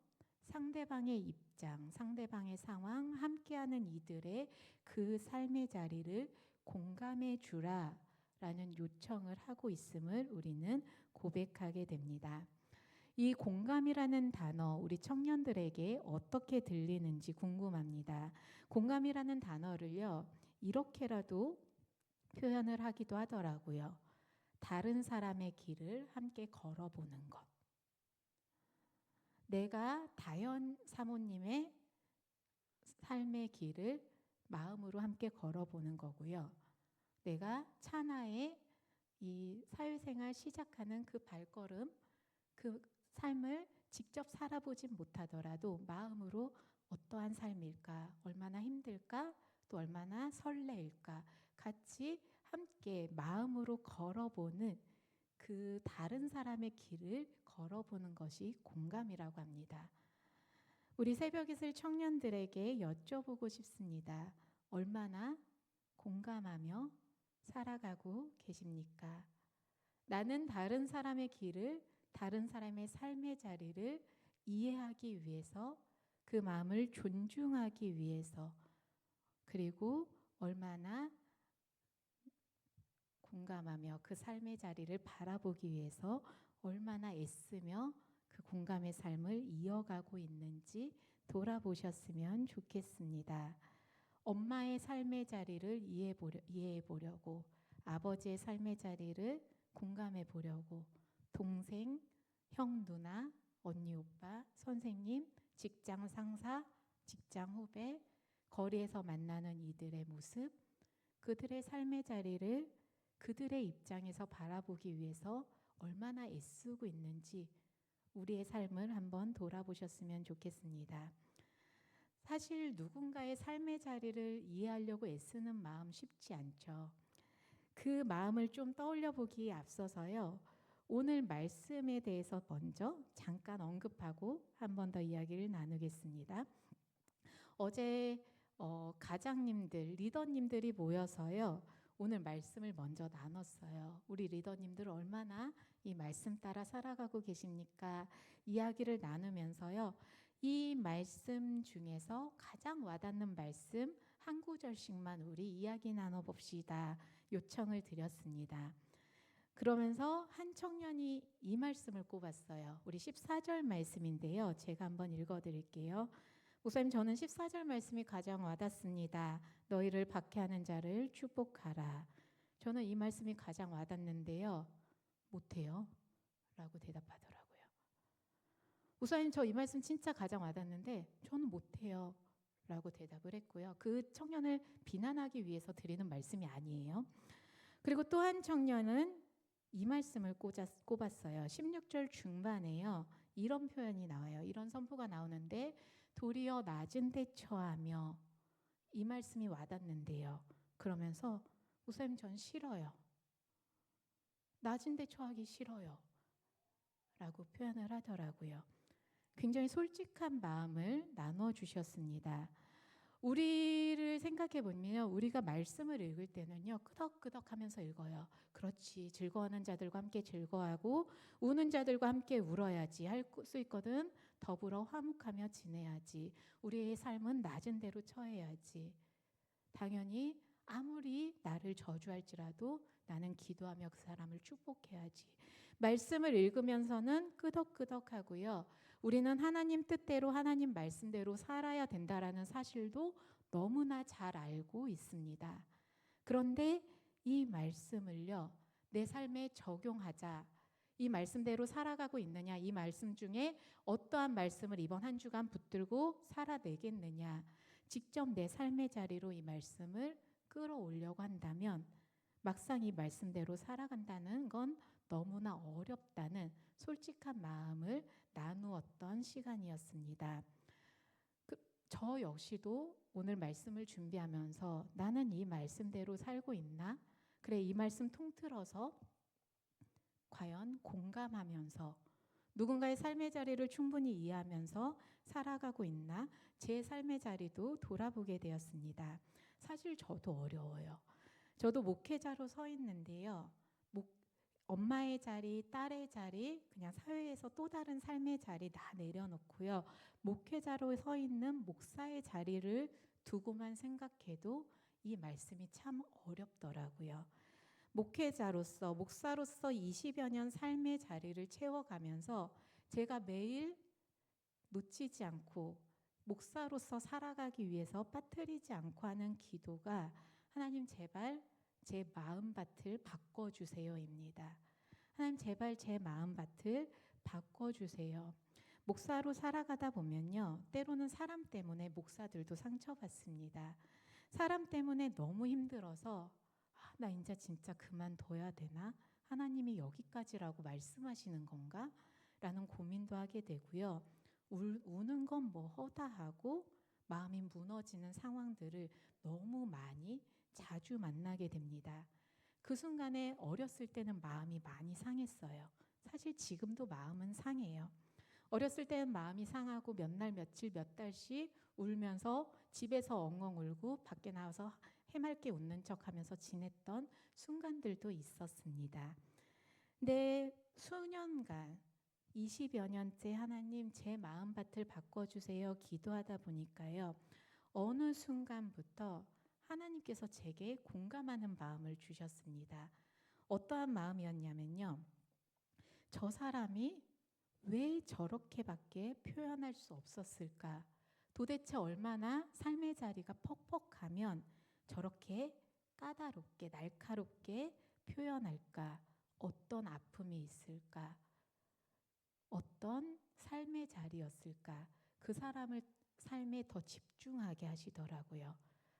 [SPEAKER 4] 상대방의 입장, 상대방의 상황, 함께하는 이들의 그 삶의 자리를 공감해 주라라는 요청을 하고 있음을 우리는 고백하게 됩니다. 이 공감이라는 단어 우리 청년들에게 어떻게 들리는지 궁금합니다. 공감이라는 단어를요, 이렇게라도 표현을 하기도 하더라고요. 다른 사람의 길을 함께 걸어보는 것. 내가 다현 사모님의 삶의 길을 마음으로 함께 걸어보는 거고요. 내가 차나의 이 사회생활 시작하는 그 발걸음, 그 삶을 직접 살아보진 못하더라도 마음으로 어떠한 삶일까, 얼마나 힘들까, 또 얼마나 설레일까 같이 함께 마음으로 걸어보는 그 다른 사람의 길을 걸어보는 것이 공감이라고 합니다. 우리 새벽이슬 청년들에게 여쭤보고 싶습니다. 얼마나 공감하며 살아가고 계십니까? 나는 다른 사람의 길을, 다른 사람의 삶의 자리를 이해하기 위해서, 그 마음을 존중하기 위해서, 그리고 얼마나 공감하며 그 삶의 자리를 바라보기 위해서 얼마나 애쓰며 그 공감의 삶을 이어가고 있는지 돌아보셨으면 좋겠습니다. 엄마의 삶의 자리를 이해해 보려고, 아버지의 삶의 자리를 공감해 보려고, 동생, 형, 누나, 언니, 오빠, 선생님, 직장 상사, 직장 후배, 거리에서 만나는 이들의 모습, 그들의 삶의 자리를 그들의 입장에서 바라보기 위해서 얼마나 애쓰고 있는지 우리의 삶을 한번 돌아보셨으면 좋겠습니다. 사실 누군가의 삶의 자리를 이해하려고 애쓰는 마음 쉽지 않죠. 그 마음을 좀 떠올려 보기에 앞서서요, 오늘 말씀에 대해서 먼저 잠깐 언급하고 한 번 더 이야기를 나누겠습니다. 어제 가장님들, 리더님들이 모여서요, 오늘 말씀을 먼저 나눴어요. 우리 리더님들 얼마나 이 말씀 따라 살아가고 계십니까? 이야기를 나누면서요, 이 말씀 중에서 가장 와닿는 말씀 한 구절씩만 우리 이야기 나눠봅시다 요청을 드렸습니다. 그러면서 한 청년이 이 말씀을 꼽았어요. 우리 14절 말씀인데요, 제가 한번 읽어드릴게요. 목사님, 저는 14절 말씀이 가장 와닿습니다. 너희를 박해하는 자를 축복하라. 저는 이 말씀이 가장 와닿는데요, 못해요 라고 대답하더라고요. 목사님, 저 이 말씀 진짜 가장 와닿는데 저는 못해요 라고 대답을 했고요. 그 청년을 비난하기 위해서 드리는 말씀이 아니에요. 그리고 또 한 청년은 이 말씀을 꼽았어요. 16절 중반에요, 이런 표현이 나와요. 이런 선포가 나오는데, 도리어 낮은 데 처하며, 이 말씀이 와닿는데요. 그러면서 목사님, 전 싫어요. 낮은 데 처하기 싫어요 라고 표현을 하더라고요. 굉장히 솔직한 마음을 나눠주셨습니다. 우리를 생각해 보면요, 우리가 말씀을 읽을 때는요, 끄덕끄덕 하면서 읽어요. 그렇지, 즐거워하는 자들과 함께 즐거워하고 우는 자들과 함께 울어야지 할 수 있거든. 더불어 화목하며 지내야지. 우리의 삶은 낮은 데로 처해야지. 당연히 아무리 나를 저주할지라도 나는 기도하며 그 사람을 축복해야지. 말씀을 읽으면서는 끄덕끄덕하고요, 우리는 하나님 뜻대로, 하나님 말씀대로 살아야 된다라는 사실도 너무나 잘 알고 있습니다. 그런데 이 말씀을요, 내 삶에 적용하자, 이 말씀대로 살아가고 있느냐, 이 말씀 중에 어떠한 말씀을 이번 한 주간 붙들고 살아내겠느냐, 직접 내 삶의 자리로 이 말씀을 끌어오려고 한다면 막상 이 말씀대로 살아간다는 건 너무나 어렵다는 솔직한 마음을 나누었던 시간이었습니다. 저 역시도 오늘 말씀을 준비하면서 나는 이 말씀대로 살고 있나? 그래, 이 말씀 통틀어서 과연 공감하면서 누군가의 삶의 자리를 충분히 이해하면서 살아가고 있나? 제 삶의 자리도 돌아보게 되었습니다. 사실 저도 어려워요. 저도 목회자로 서 있는데요. 엄마의 자리, 딸의 자리, 그냥 사회에서 또 다른 삶의 자리 다 내려놓고요. 목회자로 서 있는 목사의 자리를 두고만 생각해도 이 말씀이 참 어렵더라고요. 목회자로서, 목사로서 20여 년 삶의 자리를 채워가면서 제가 매일 놓치지 않고 목사로서 살아가기 위해서 빠뜨리지 않고 하는 기도가 하나님 제발 제 마음밭을 바꿔주세요입니다. 하나님 제발 제 마음밭을 바꿔주세요. 목사로 살아가다 보면요, 때로는 사람 때문에 목사들도 상처받습니다. 사람 때문에 너무 힘들어서 나 이제 진짜 그만둬야 되나? 하나님이 여기까지라고 말씀하시는 건가? 라는 고민도 하게 되고요. 우는 건 뭐 허다하고 마음이 무너지는 상황들을 너무 많이 자주 만나게 됩니다. 그 순간에 어렸을 때는 마음이 많이 상했어요. 사실 지금도 마음은 상해요. 어렸을 때는 마음이 상하고 몇 날 며칠 몇 달씩 울면서 집에서 엉엉 울고 밖에 나와서 해맑게 웃는 척하면서 지냈던 순간들도 있었습니다. 근데 수년간 20여 년째 하나님 제 마음밭을 바꿔주세요 기도하다 보니까요. 어느 순간부터 하나님께서 제게 공감하는 마음을 주셨습니다. 어떠한 마음이었냐면요. 저 사람이 왜 저렇게밖에 표현할 수 없었을까? 도대체 얼마나 삶의 자리가 퍽퍽하면 저렇게 까다롭게 날카롭게 표현할까? 어떤 아픔이 있을까? 어떤 삶의 자리였을까? 그 사람을 삶에 더 집중하게 하시더라고요.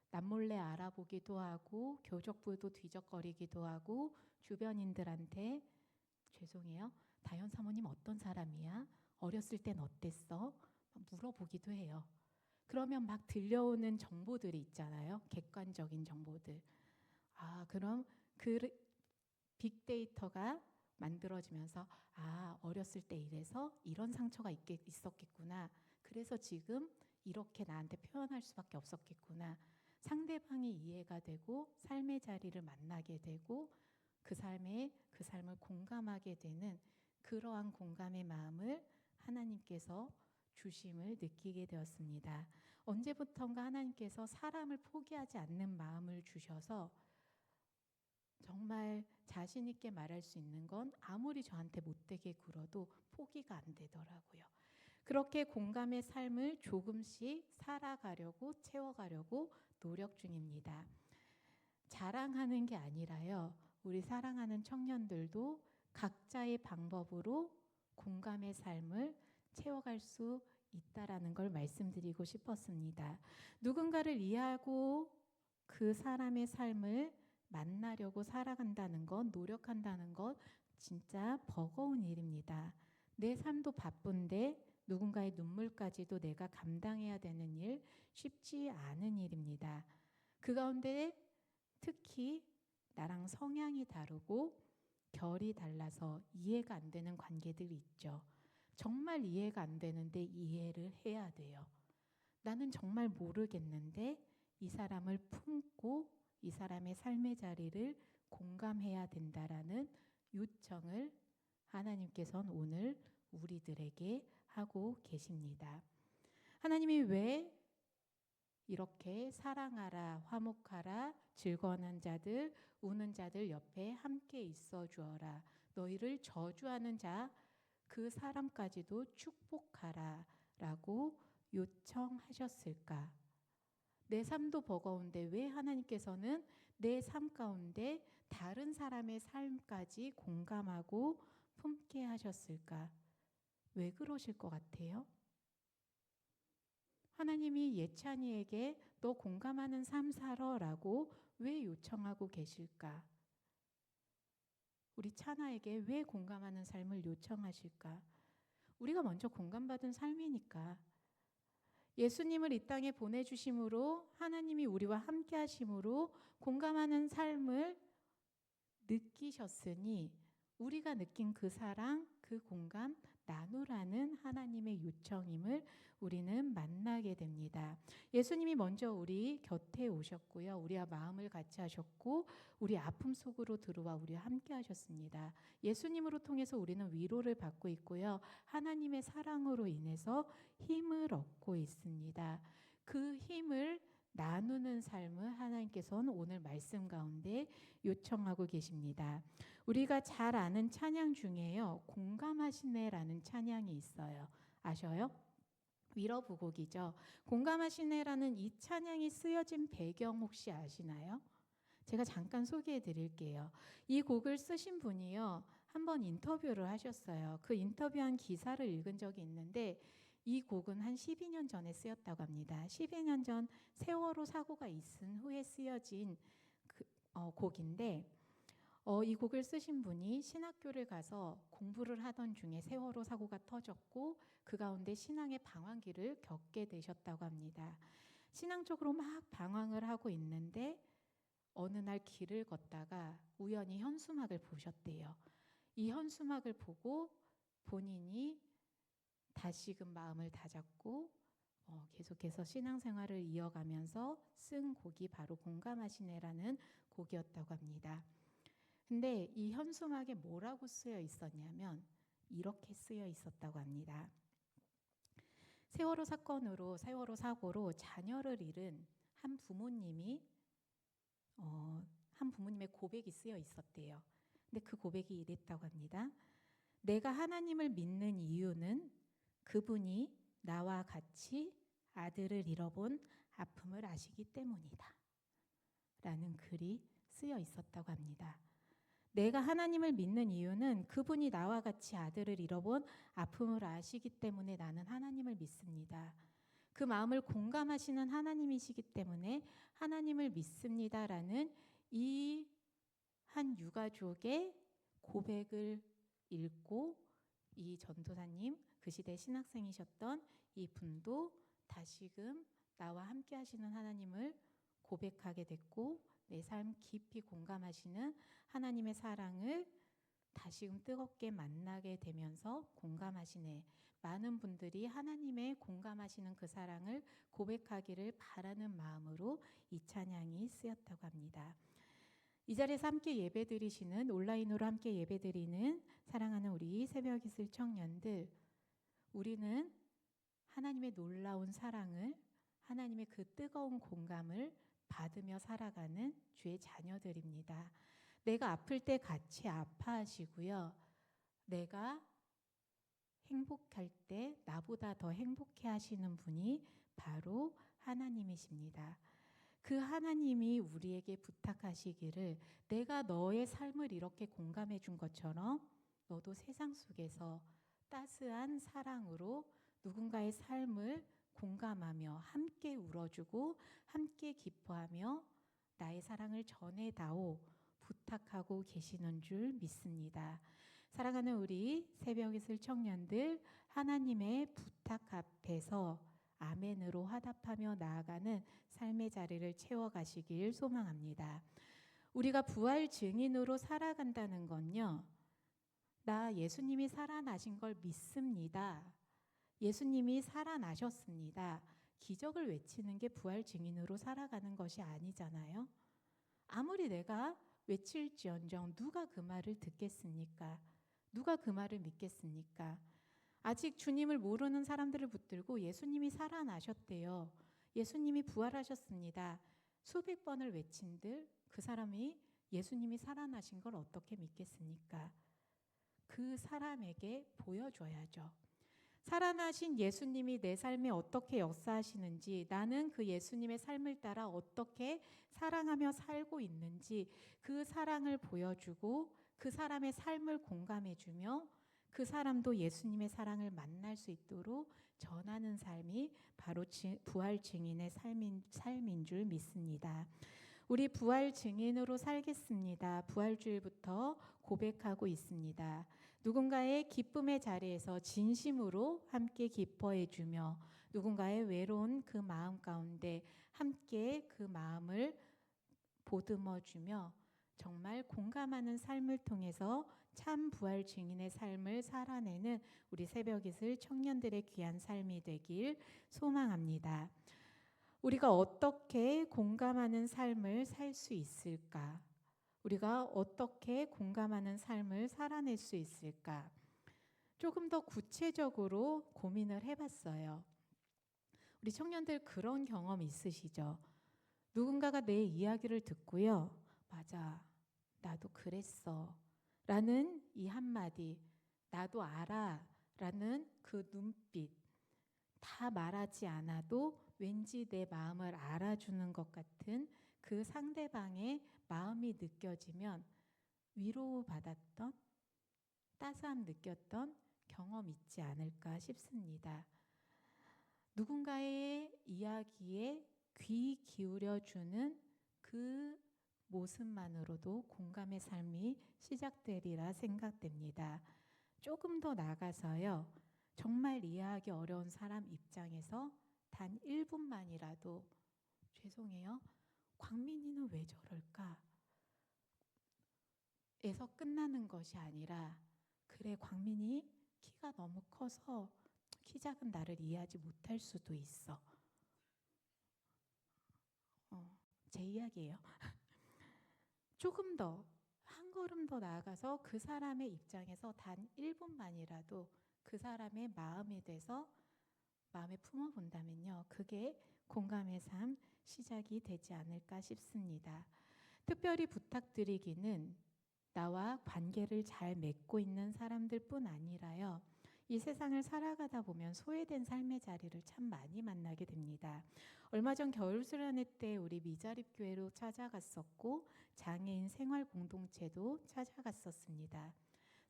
[SPEAKER 4] 남몰래 알아보기도 하고 교적부도 뒤적거리기도 하고 주변인들한테 죄송해요. 다현 사모님 어떤 사람이야? 어렸을 땐 어땠어? 물어보기도 해요. 그러면 막 들려오는 정보들이 있잖아요. 객관적인 정보들. 그럼 그 빅데이터가 만들어지면서 어렸을 때 이래서 이런 상처가 있었겠구나. 그래서 지금 이렇게 나한테 표현할 수밖에 없었겠구나. 상대방이 이해가 되고 삶의 자리를 만나게 되고 그 삶을 공감하게 되는 그러한 공감의 마음을 하나님께서 주심을 느끼게 되었습니다. 언제부턴가 하나님께서 사람을 포기하지 않는 마음을 주셔서 정말 자신 있게 말할 수 있는 건 아무리 저한테 못되게 굴어도 포기가 안 되더라고요. 그렇게 공감의 삶을 조금씩 살아가려고 채워가려고 노력 중입니다. 자랑하는 게 아니라요. 우리 사랑하는 청년들도 각자의 방법으로 공감의 삶을 채워갈 수 있다라는 걸 말씀드리고 싶었습니다. 누군가를 이해하고 그 사람의 삶을 만나려고 살아간다는 것, 노력한다는 것 진짜 버거운 일입니다. 내 삶도 바쁜데 누군가의 눈물까지도 내가 감당해야 되는 일 쉽지 않은 일입니다. 그 가운데 특히 나랑 성향이 다르고 결이 달라서 이해가 안 되는 관계들이 있죠. 정말 이해가 안 되는데 이해를 해야 돼요. 나는 정말 모르겠는데 이 사람을 품고 이 사람의 삶의 자리를 공감해야 된다라는 요청을 하나님께서는 오늘 우리들에게 하고 계십니다. 하나님이 왜 이렇게 사랑하라, 화목하라, 즐거워하는 자들, 우는 자들 옆에 함께 있어 주어라. 너희를 저주하는 자, 그 사람까지도 축복하라 라고 요청하셨을까? 내 삶도 버거운데 왜 하나님께서는 내 삶 가운데 다른 사람의 삶까지 공감하고 품게 하셨을까? 왜 그러실 것 같아요? 하나님이 예찬이에게 너 공감하는 삶 살아라고 왜 요청하고 계실까? 우리 차나에게 왜 공감하는 삶을 요청하실까? 우리가 먼저 공감받은 삶이니까. 예수님을 이 땅에 보내주심으로 하나님이 우리와 함께 하심으로 공감하는 삶을 느끼셨으니 우리가 느낀 그 사랑, 그 그 공감 나누라는 하나님의 요청임을 우리는 만나게 됩니다. 예수님이 먼저 우리 곁에 오셨고요. 우리와 마음을 같이 하셨고 우리 아픔 속으로 들어와 우리와 함께 하셨습니다. 예수님으로 통해서 우리는 위로를 받고 있고요. 하나님의 사랑으로 인해서 힘을 얻고 있습니다. 그 힘을 나누는 삶을 하나님께서는 오늘 말씀 가운데 요청하고 계십니다. 우리가 잘 아는 찬양 중에요. 공감하시네라는 찬양이 있어요. 아셔요? 위로부곡이죠. 공감하시네라는 이 찬양이 쓰여진 배경 혹시 아시나요? 제가 잠깐 소개해 드릴게요. 이 곡을 쓰신 분이요. 한번 인터뷰를 하셨어요. 그 인터뷰한 기사를 읽은 적이 있는데 이 곡은 한 12년 전에 쓰였다고 합니다. 12년 전 세월호 사고가 있은 후에 쓰여진 곡인데 이 곡을 쓰신 분이 신학교를 가서 공부를 하던 중에 세월호 사고가 터졌고 그 가운데 신앙의 방황기를 겪게 되셨다고 합니다. 신앙적으로 막 방황을 하고 있는데 어느 날 길을 걷다가 우연히 현수막을 보셨대요. 이 현수막을 보고 본인이 다시금 마음을 다잡고 계속해서 신앙생활을 이어가면서 쓴 곡이 바로 공감하시네라는 곡이었다고 합니다. 근데 이 현수막에 뭐라고 쓰여 있었냐면 이렇게 쓰여 있었다고 합니다. 세월호 사건으로 세월호 사고로 자녀를 잃은 한 부모님의 고백이 쓰여 있었대요. 근데 그 고백이 이랬다고 합니다. 내가 하나님을 믿는 이유는 그분이 나와 같이 아들을 잃어본 아픔을 아시기 때문이다. 라는 글이 쓰여 있었다고 합니다. 내가 하나님을 믿는 이유는 그분이 나와 같이 아들을 잃어본 아픔을 아시기 때문에 나는 하나님을 믿습니다. 그 마음을 공감하시는 하나님이시기 때문에 하나님을 믿습니다라는 이 한 유가족의 고백을 읽고 이 전도사님, 그 시대 신학생이셨던 이 분도 다시금 나와 함께 하시는 하나님을 고백하게 됐고 내 삶 깊이 공감하시는 하나님의 사랑을 다시금 뜨겁게 만나게 되면서 공감하시네. 많은 분들이 하나님의 공감하시는 그 사랑을 고백하기를 바라는 마음으로 이 찬양이 쓰였다고 합니다. 이 자리에서 함께 예배드리시는 온라인으로 함께 예배드리는 사랑하는 우리 새벽이슬 청년들, 우리는 하나님의 놀라운 사랑을, 하나님의 그 뜨거운 공감을 받으며 살아가는 주의 자녀들입니다. 내가 아플 때 같이 아파하시고요. 내가 행복할 때 나보다 더 행복해 하시는 분이 바로 하나님이십니다. 그 하나님이 우리에게 부탁하시기를 내가 너의 삶을 이렇게 공감해 준 것처럼 너도 세상 속에서 따스한 사랑으로 누군가의 삶을 공감하며 함께 울어주고 함께 기뻐하며 나의 사랑을 전해다오 부탁하고 계시는 줄 믿습니다. 사랑하는 우리 새벽이슬 청년들, 하나님의 부탁 앞에서 아멘으로 화답하며 나아가는 삶의 자리를 채워가시길 소망합니다. 우리가 부활 증인으로 살아간다는 건요, 나 예수님이 살아나신 걸 믿습니다. 예수님이 살아나셨습니다. 기적을 외치는 게 부활 증인으로 살아가는 것이 아니잖아요. 아무리 내가 외칠지언정 누가 그 말을 듣겠습니까? 누가 그 말을 믿겠습니까? 아직 주님을 모르는 사람들을 붙들고 예수님이 살아나셨대요. 예수님이 부활하셨습니다. 수백 번을 외친들 그 사람이 예수님이 살아나신 걸 어떻게 믿겠습니까? 그 사람에게 보여줘야죠. 살아나신 예수님이 내 삶에 어떻게 역사하시는지, 나는 그 예수님의 삶을 따라 어떻게 사랑하며 살고 있는지 그 사랑을 보여주고 그 사람의 삶을 공감해주며 그 사람도 예수님의 사랑을 만날 수 있도록 전하는 삶이 바로 부활 증인의 삶인 줄 믿습니다. 우리 부활 증인으로 살겠습니다. 부활주일부터 고백하고 있습니다. 누군가의 기쁨의 자리에서 진심으로 함께 기뻐해 주며 누군가의 외로운 그 마음 가운데 함께 그 마음을 보듬어 주며 정말 공감하는 삶을 통해서 참 부활 증인의 삶을 살아내는 우리 새벽이슬 청년들의 귀한 삶이 되길 소망합니다. 우리가 어떻게 공감하는 삶을 살 수 있을까? 우리가 어떻게 공감하는 삶을 살아낼 수 있을까? 조금 더 구체적으로 고민을 해봤어요. 우리 청년들 그런 경험 있으시죠? 누군가가 내 이야기를 듣고요. 맞아, 나도 그랬어. 라는 이 한마디, 나도 알아. 라는 그 눈빛, 다 말하지 않아도 왠지 내 마음을 알아주는 것 같은 그 상대방의 마음이 느껴지면 위로받았던, 따스함 느꼈던 경험 있지 않을까 싶습니다. 누군가의 이야기에 귀 기울여주는 그 모습만으로도 공감의 삶이 시작되리라 생각됩니다. 조금 더 나가서요. 정말 이해하기 어려운 사람 입장에서 단 1분만이라도 죄송해요. 광민이는 왜 저럴까? 에서 끝나는 것이 아니라 그래 광민이 키가 너무 커서 키 작은 나를 이해하지 못할 수도 있어. 제 이야기예요. 조금 더 한 걸음 더 나아가서 그 사람의 입장에서 단 1분만이라도 그 사람의 마음에 대해서 마음에 품어본다면요. 그게 공감의 삶 시작이 되지 않을까 싶습니다. 특별히 부탁드리기는 나와 관계를 잘 맺고 있는 사람들뿐 아니라요. 이 세상을 살아가다 보면 소외된 삶의 자리를 참 많이 만나게 됩니다. 얼마 전 겨울 수련회 때 우리 미자립 교회로 찾아갔었고 장애인 생활 공동체도 찾아갔었습니다.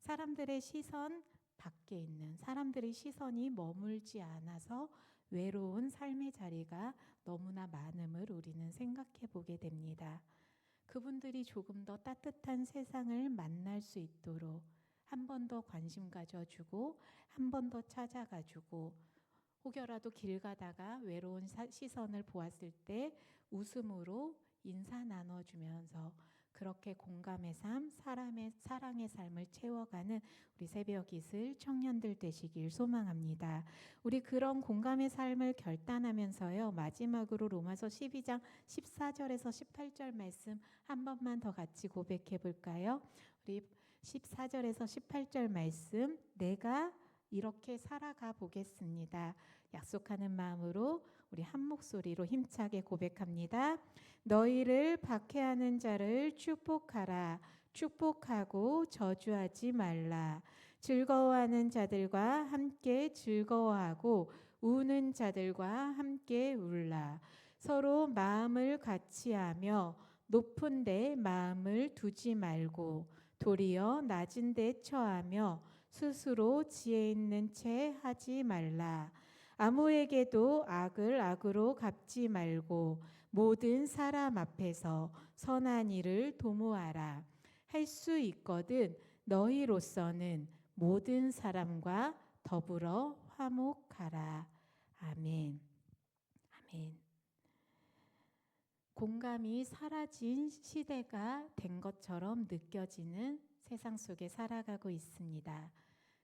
[SPEAKER 4] 사람들의 시선 밖에 있는 사람들의 시선이 머물지 않아서 외로운 삶의 자리가 너무나 많음을 우리는 생각해 보게 됩니다. 그분들이 조금 더 따뜻한 세상을 만날 수 있도록 한 번 더 관심 가져주고 한 번 더 찾아가주고 혹여라도 길 가다가 외로운 시선을 보았을 때 웃음으로 인사 나눠주면서 그렇게 공감의 삶, 사랑의 삶을 채워가는 우리 새벽 이슬 청년들 되시길 소망합니다. 우리 그런 공감의 삶을 결단하면서요. 마지막으로 로마서 12장 14절에서 18절 말씀 한 번만 더 같이 고백해 볼까요? 우리 14절에서 18절 말씀 내가 이렇게 살아가 보겠습니다. 약속하는 마음으로 우리 한 목소리로 힘차게 고백합니다. 너희를 박해하는 자를 축복하라. 축복하고 저주하지 말라. 즐거워하는 자들과 함께 즐거워하고 우는 자들과 함께 울라. 서로 마음을 같이하며 높은 데 마음을 두지 말고 도리어 낮은 데 처하며 스스로 지혜 있는 채 하지 말라. 아무에게도 악을 악으로 갚지 말고 모든 사람 앞에서 선한 일을 도모하라. 할 수 있거든 너희로서는 모든 사람과 더불어 화목하라. 아멘. 아멘. 공감이 사라진 시대가 된 것처럼 느껴지는 세상 속에 살아가고 있습니다.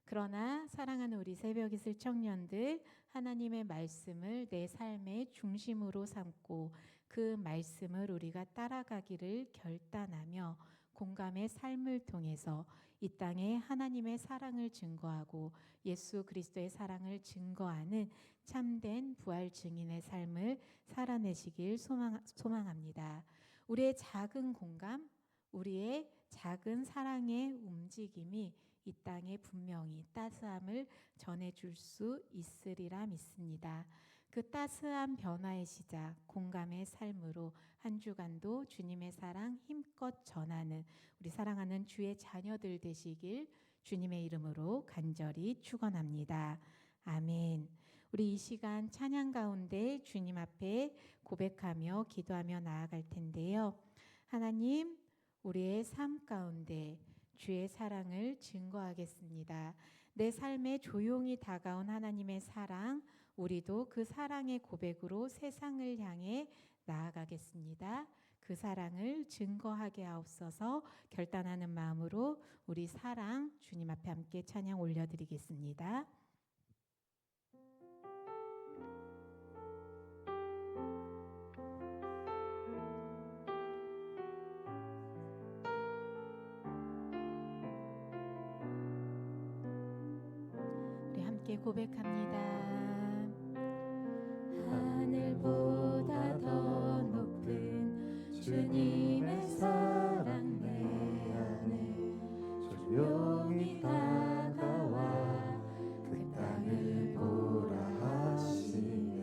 [SPEAKER 4] 그러나 사랑하는 우리 새벽 이슬 청년들, 하나님의 말씀을 내 삶의 중심으로 삼고 그 말씀을 우리가 따라가기를 결단하며 공감의 삶을 통해서 이 땅에 하나님의 사랑을 증거하고 예수 그리스도의 사랑을 증거하는 참된 부활 증인의 삶을 살아내시길 소망합니다. 우리의 작은 공감, 우리의 작은 사랑의 움직임이 이 땅에 분명히 따스함을 전해줄 수 있으리라 믿습니다. 그 따스한 변화의 시작, 공감의 삶으로 한 주간도 주님의 사랑 힘껏 전하는 우리 사랑하는 주의 자녀들 되시길 주님의 이름으로 간절히 축원합니다. 아멘. 우리 이 시간 찬양 가운데 주님 앞에 고백하며 기도하며 나아갈 텐데요. 하나님, 우리의 삶 가운데 주의 사랑을 증거하겠습니다. 내 삶에 조용히 다가온 하나님의 사랑, 우리도 그 사랑의 고백으로 세상을 향해 나아가겠습니다. 그 그 사랑을 증거하게 하옵소서. 결단하는 마음으로 우리 사랑 주님 앞에 함께 찬양 올려드리겠습니다. 우리 함께 고백합니다. 하늘보다 더 높은 주님의 사랑 내 안에 조용히 다가와 그 땅을 보라 하시네.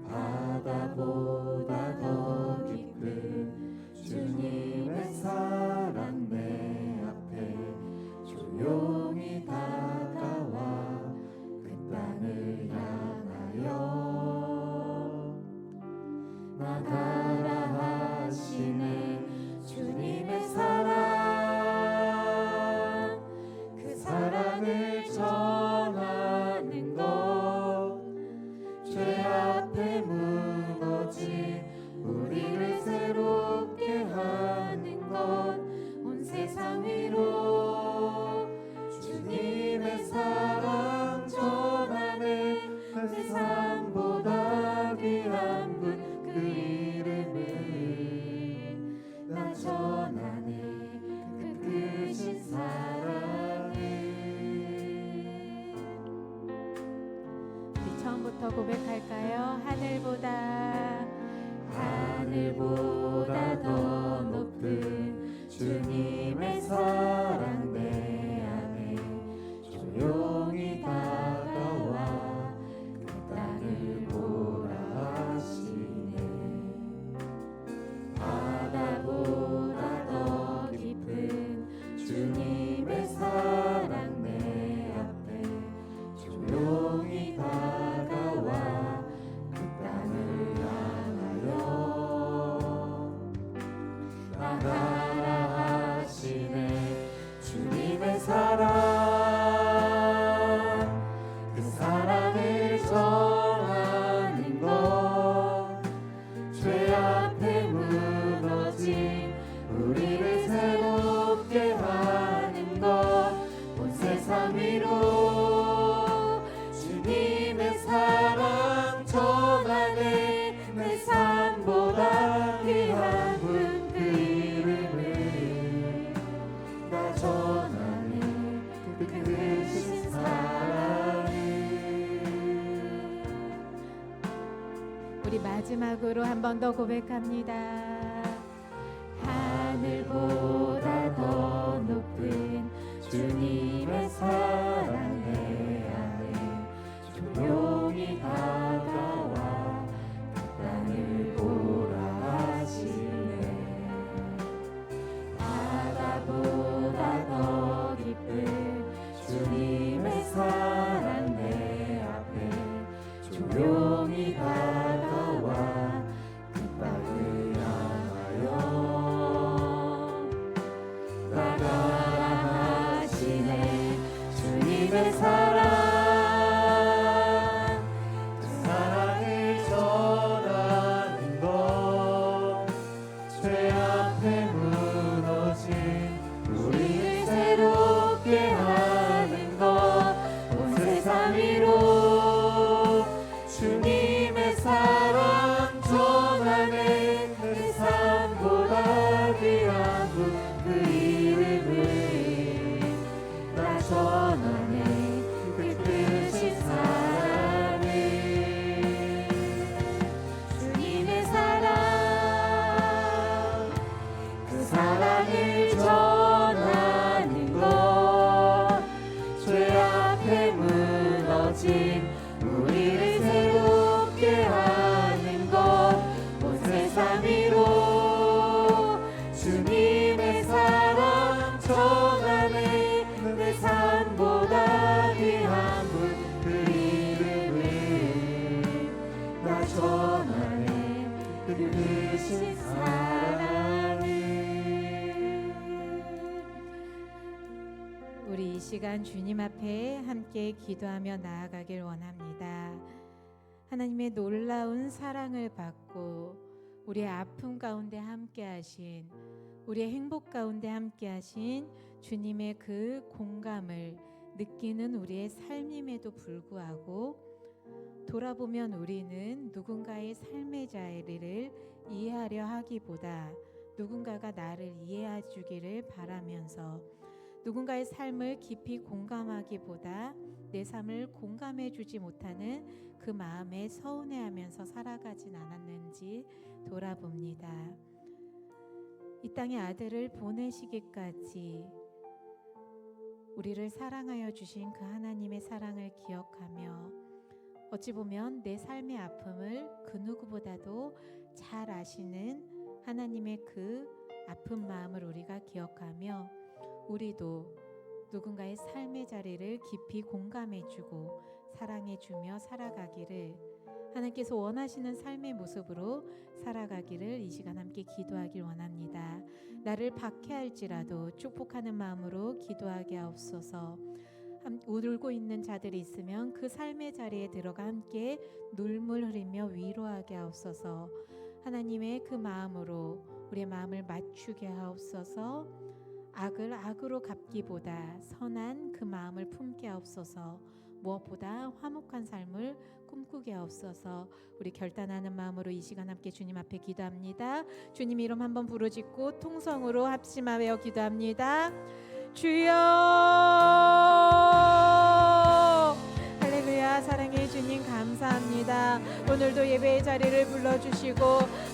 [SPEAKER 4] 바다보다 더 깊은 주님의 사랑 내 앞에 조용히 다가와 그 땅을 향하여 나가라 하시네. 주님의 사랑 그 사랑을 전하는 것 죄 앞에 무너진 우리를 새롭게 하는 것 온 세상 위로 주님의 사랑 전하네. 세상보다 귀한 분 그 이름을 나 전하네. 그 크신 사랑을. 우리 처음부터 고백할까요? 하늘보다 더 높은 주님의 사랑 내 안에 조용히 다가와 그 땅을 보라 하시네. 바다보다 더 깊은 주님의 사랑 내 앞에 조용히 다가와 그 땅을 향하여 나가라 하시네. 주님의 사랑 그 사랑을 전하는 것 죄 앞에 무너진 우리를 새롭게 하는 것 온 세상 위로 주님의 사랑 전하네. 내 삶보다 귀한 분 그 이름을 나 전하네. 그 크신 사랑을. 우리 마지막으로 한 번 더 고백합니다. 하늘보다 더 높은 주님의 사랑 내 안에 조용히 다가와 그 땅을 보라 하시네. 바다보다 더 깊은 주님의 사랑 내 앞에 조용히 다가와 그 땅을 향하여 나가라 하시네. 주님의 사랑 그 사랑을 전하는 것 죄 앞에 무너진 우리를 새롭게 하는 것 온 세상 위로 주님의 사랑 전하네. 내 삶보다 귀한 분 그 이름을 나 전하네. 그 크신 사랑을. 주님의 사랑 그 사랑을 전하는 것 죄 앞에 무너진 우리를 새롭게 하는 것 온 세상 위로 주님의 사랑 전하네. 내 삶보다 귀한 분 그 이름을 나 전하네. 그 크신 사랑을. 우리 이 시간 주님 앞에 함께 기도하며 나아가길 원합니다. 하나님의 놀라운 사랑을 받고 우리의 아픔 가운데 함께하신, 우리의 행복 가운데 함께하신 주님의 그 공감을 느끼는 우리의 삶임에도 불구하고 돌아보면 우리는 누군가의 삶의 자리를 이해하려 하기보다 누군가가 나를 이해해 주기를 바라면서 누군가의 삶을 깊이 공감하기보다 내 삶을 공감해 주지 못하는 그 마음에 서운해하면서 살아가진 않았는지 돌아봅니다. 이 땅에 아들을 보내시기까지 우리를 사랑하여 주신 그 하나님의 사랑을 기억하며 어찌 보면 내 삶의 아픔을 그 누구보다도 잘 아시는 하나님의 그 아픈 마음을 우리가 기억하며 우리도 누군가의 삶의 자리를 깊이 공감해주고 사랑해주며 살아가기를, 하나님께서 원하시는 삶의 모습으로 살아가기를 이 시간 함께 기도하길 원합니다. 나를 박해할지라도 축복하는 마음으로 기도하게 하옵소서. 울고 있는 자들이 있으면 그 삶의 자리에 들어가 함께 눈물 흘리며 위로하게 하옵소서. 하나님의 그 마음으로 우리의 마음을 맞추게 하옵소서. 악을 악으로 갚기보다 선한 그 마음을 품게 하옵소서. 무엇보다 화목한 삶을 꿈꾸게 하옵소서. 우리 결단하는 마음으로 이 시간 함께 주님 앞에 기도합니다. 주님 이름 한번 부르짖고 통성으로 합심하여 기도합니다. 주여, 할렐루야. 사랑의 주님 감사합니다. 오늘도 예배의 자리를 불러주시고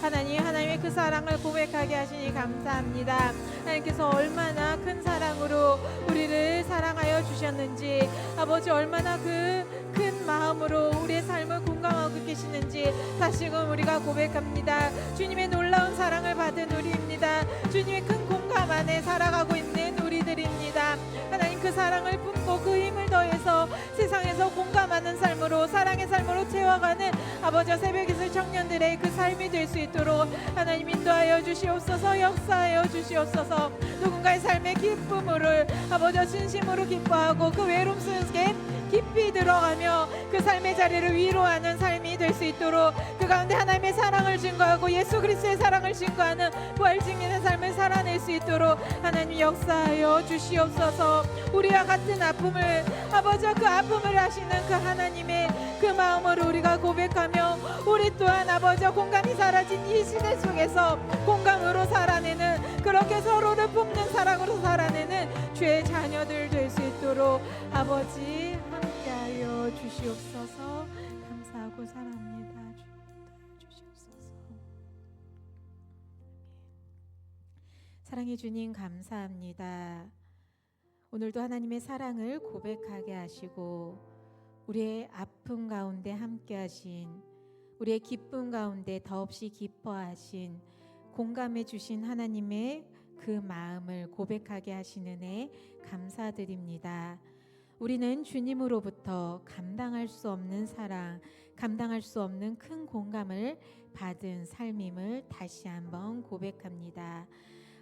[SPEAKER 4] 하나님의 그 사랑을 고백하게 하시니 감사합니다. 하나님께서 얼마나 큰 사랑으로 우리를 사랑하여 주셨는지, 아버지 얼마나 그 큰 마음으로 우리의 삶을 공감하고 계시는지 다시금 우리가 고백합니다. 주님의 놀라운 사랑을 받은 우리입니다. 주님의 큰 공감 안에 살아가고 있는 우리들입니다. 하나님 그 사랑을 품고 그 힘을 더해서 세상에서 공감하는 삶으로, 사랑의 삶으로 채워가는 아버지 새벽이슬 청년들의 그 삶이 될 수 있도록 하나님 인도하여 주시옵소서. 역사하여 주시옵소서. 누군가의 삶의 기쁨을 아버지 진심으로 기뻐하고 그 외로움 속에 깊이 들어가며 그 삶의 자리를 위로하는 삶이 될 수 있도록 그 가운데 하나님의 사랑을 증거하고 예수 그리스도의 사랑을 증거하는 부활 증인의 삶을 살아낼 수 있도록 하나님 역사하여 주시옵소서. 우리와 같은 아픔을 아버지 그 아픔을 아시는 그 하나님의 그 마음으로 우리가 고백하며 우리 또한 아버지 공감이 사라진 이 시대 속에서 공감으로 살아내는, 그렇게 서로를 품는 사랑으로 살아내는 주의 자녀들 될 수 있도록 아버지 함께하여 주시옵소서. 감사하고 사랑합니다. 주시옵소서. 사랑의 주님 감사합니다. 오늘도 하나님의 사랑을 고백하게 하시고 우리의 아픔 가운데 함께 하신, 우리의 기쁨 가운데 더없이 기뻐하신, 공감해 주신 하나님의 그 마음을 고백하게 하시는 애 감사드립니다. 우리는 주님으로부터 감당할 수 없는 사랑, 감당할 수 없는 큰 공감을 받은 삶임을 다시 한번 고백합니다.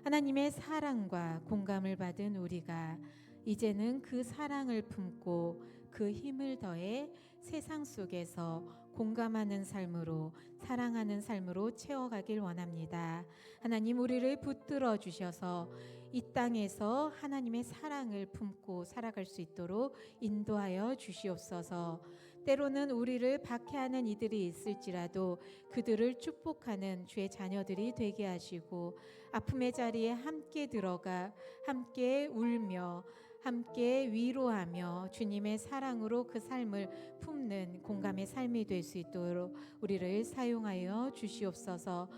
[SPEAKER 4] 하나님의 사랑과 공감을 받은 우리가 이제는 그 사랑을 품고 그 힘을 더해 세상 속에서 공감하는 삶으로, 사랑하는 삶으로 채워가길 원합니다. 하나님 우리를 붙들어 주셔서 이 땅에서 하나님의 사랑을 품고 살아갈 수 있도록 인도하여 주시옵소서. 때로는 우리를 박해하는 이들이 있을지라도 그들을 축복하는 주의 자녀들이 되게 하시고 아픔의 자리에 함께 들어가 함께 울며 함께 위로하며 주님의 사랑으로 그 삶을 품는 공감의 삶이 될 수 있도록 우리를 사용하여 주시옵소서.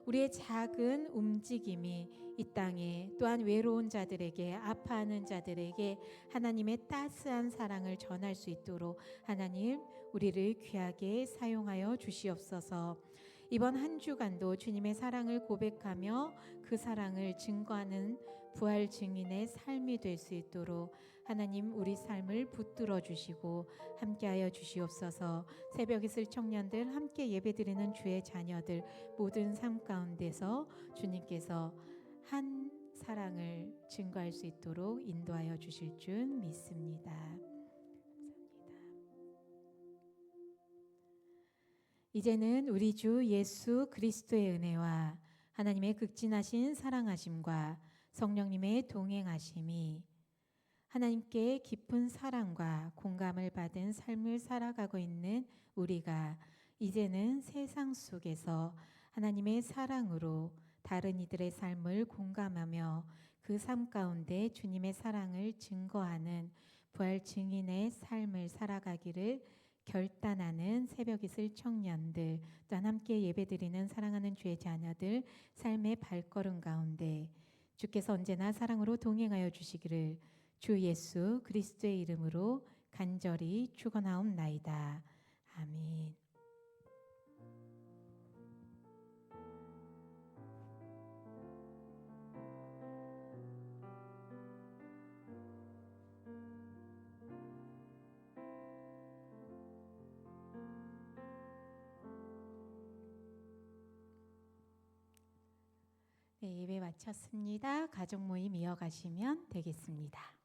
[SPEAKER 4] 우리의 작은 움직임이 이 땅에 또한 외로운 자들에게, 아파하는 자들에게 하나님의 따스한 사랑을 전할 수 있도록 하나님 우리를 귀하게 사용하여 주시옵소서. 이번 한 주간도 주님의 사랑을 고백하며 그 사랑을 증거하는 부활 증인의 삶이 될 수 있도록 하나님 우리 삶을 붙들어 주시고 함께하여 주시옵소서. 새벽 이슬 청년들, 함께 예배드리는 주의 자녀들 모든 삶 가운데서 주님께서 한 사랑을 증거할 수 있도록 인도하여 주실 줄 믿습니다. 감사합니다. 이제는 우리 주 예수 그리스도의 은혜와 하나님의 극진하신 사랑하심과 성령님의 동행하심이 하나님께 깊은 사랑과 공감을 받은 삶을 살아가고 있는 우리가 이제는 세상 속에서 하나님의 사랑으로 다른 이들의 삶을 공감하며 그 삶 가운데 주님의 사랑을 증거하는 부활 증인의 삶을 살아가기를 결단하는 새벽이슬 청년들, 또한 함께 예배드리는 사랑하는 주의 자녀들 삶의 발걸음 가운데 주께서 언제나 사랑으로 동행하여 주시기를 주 예수 그리스도의 이름으로 간절히 축원하옵나이다. 아멘. 네, 예배 마쳤습니다. 가족 모임 이어가시면 되겠습니다.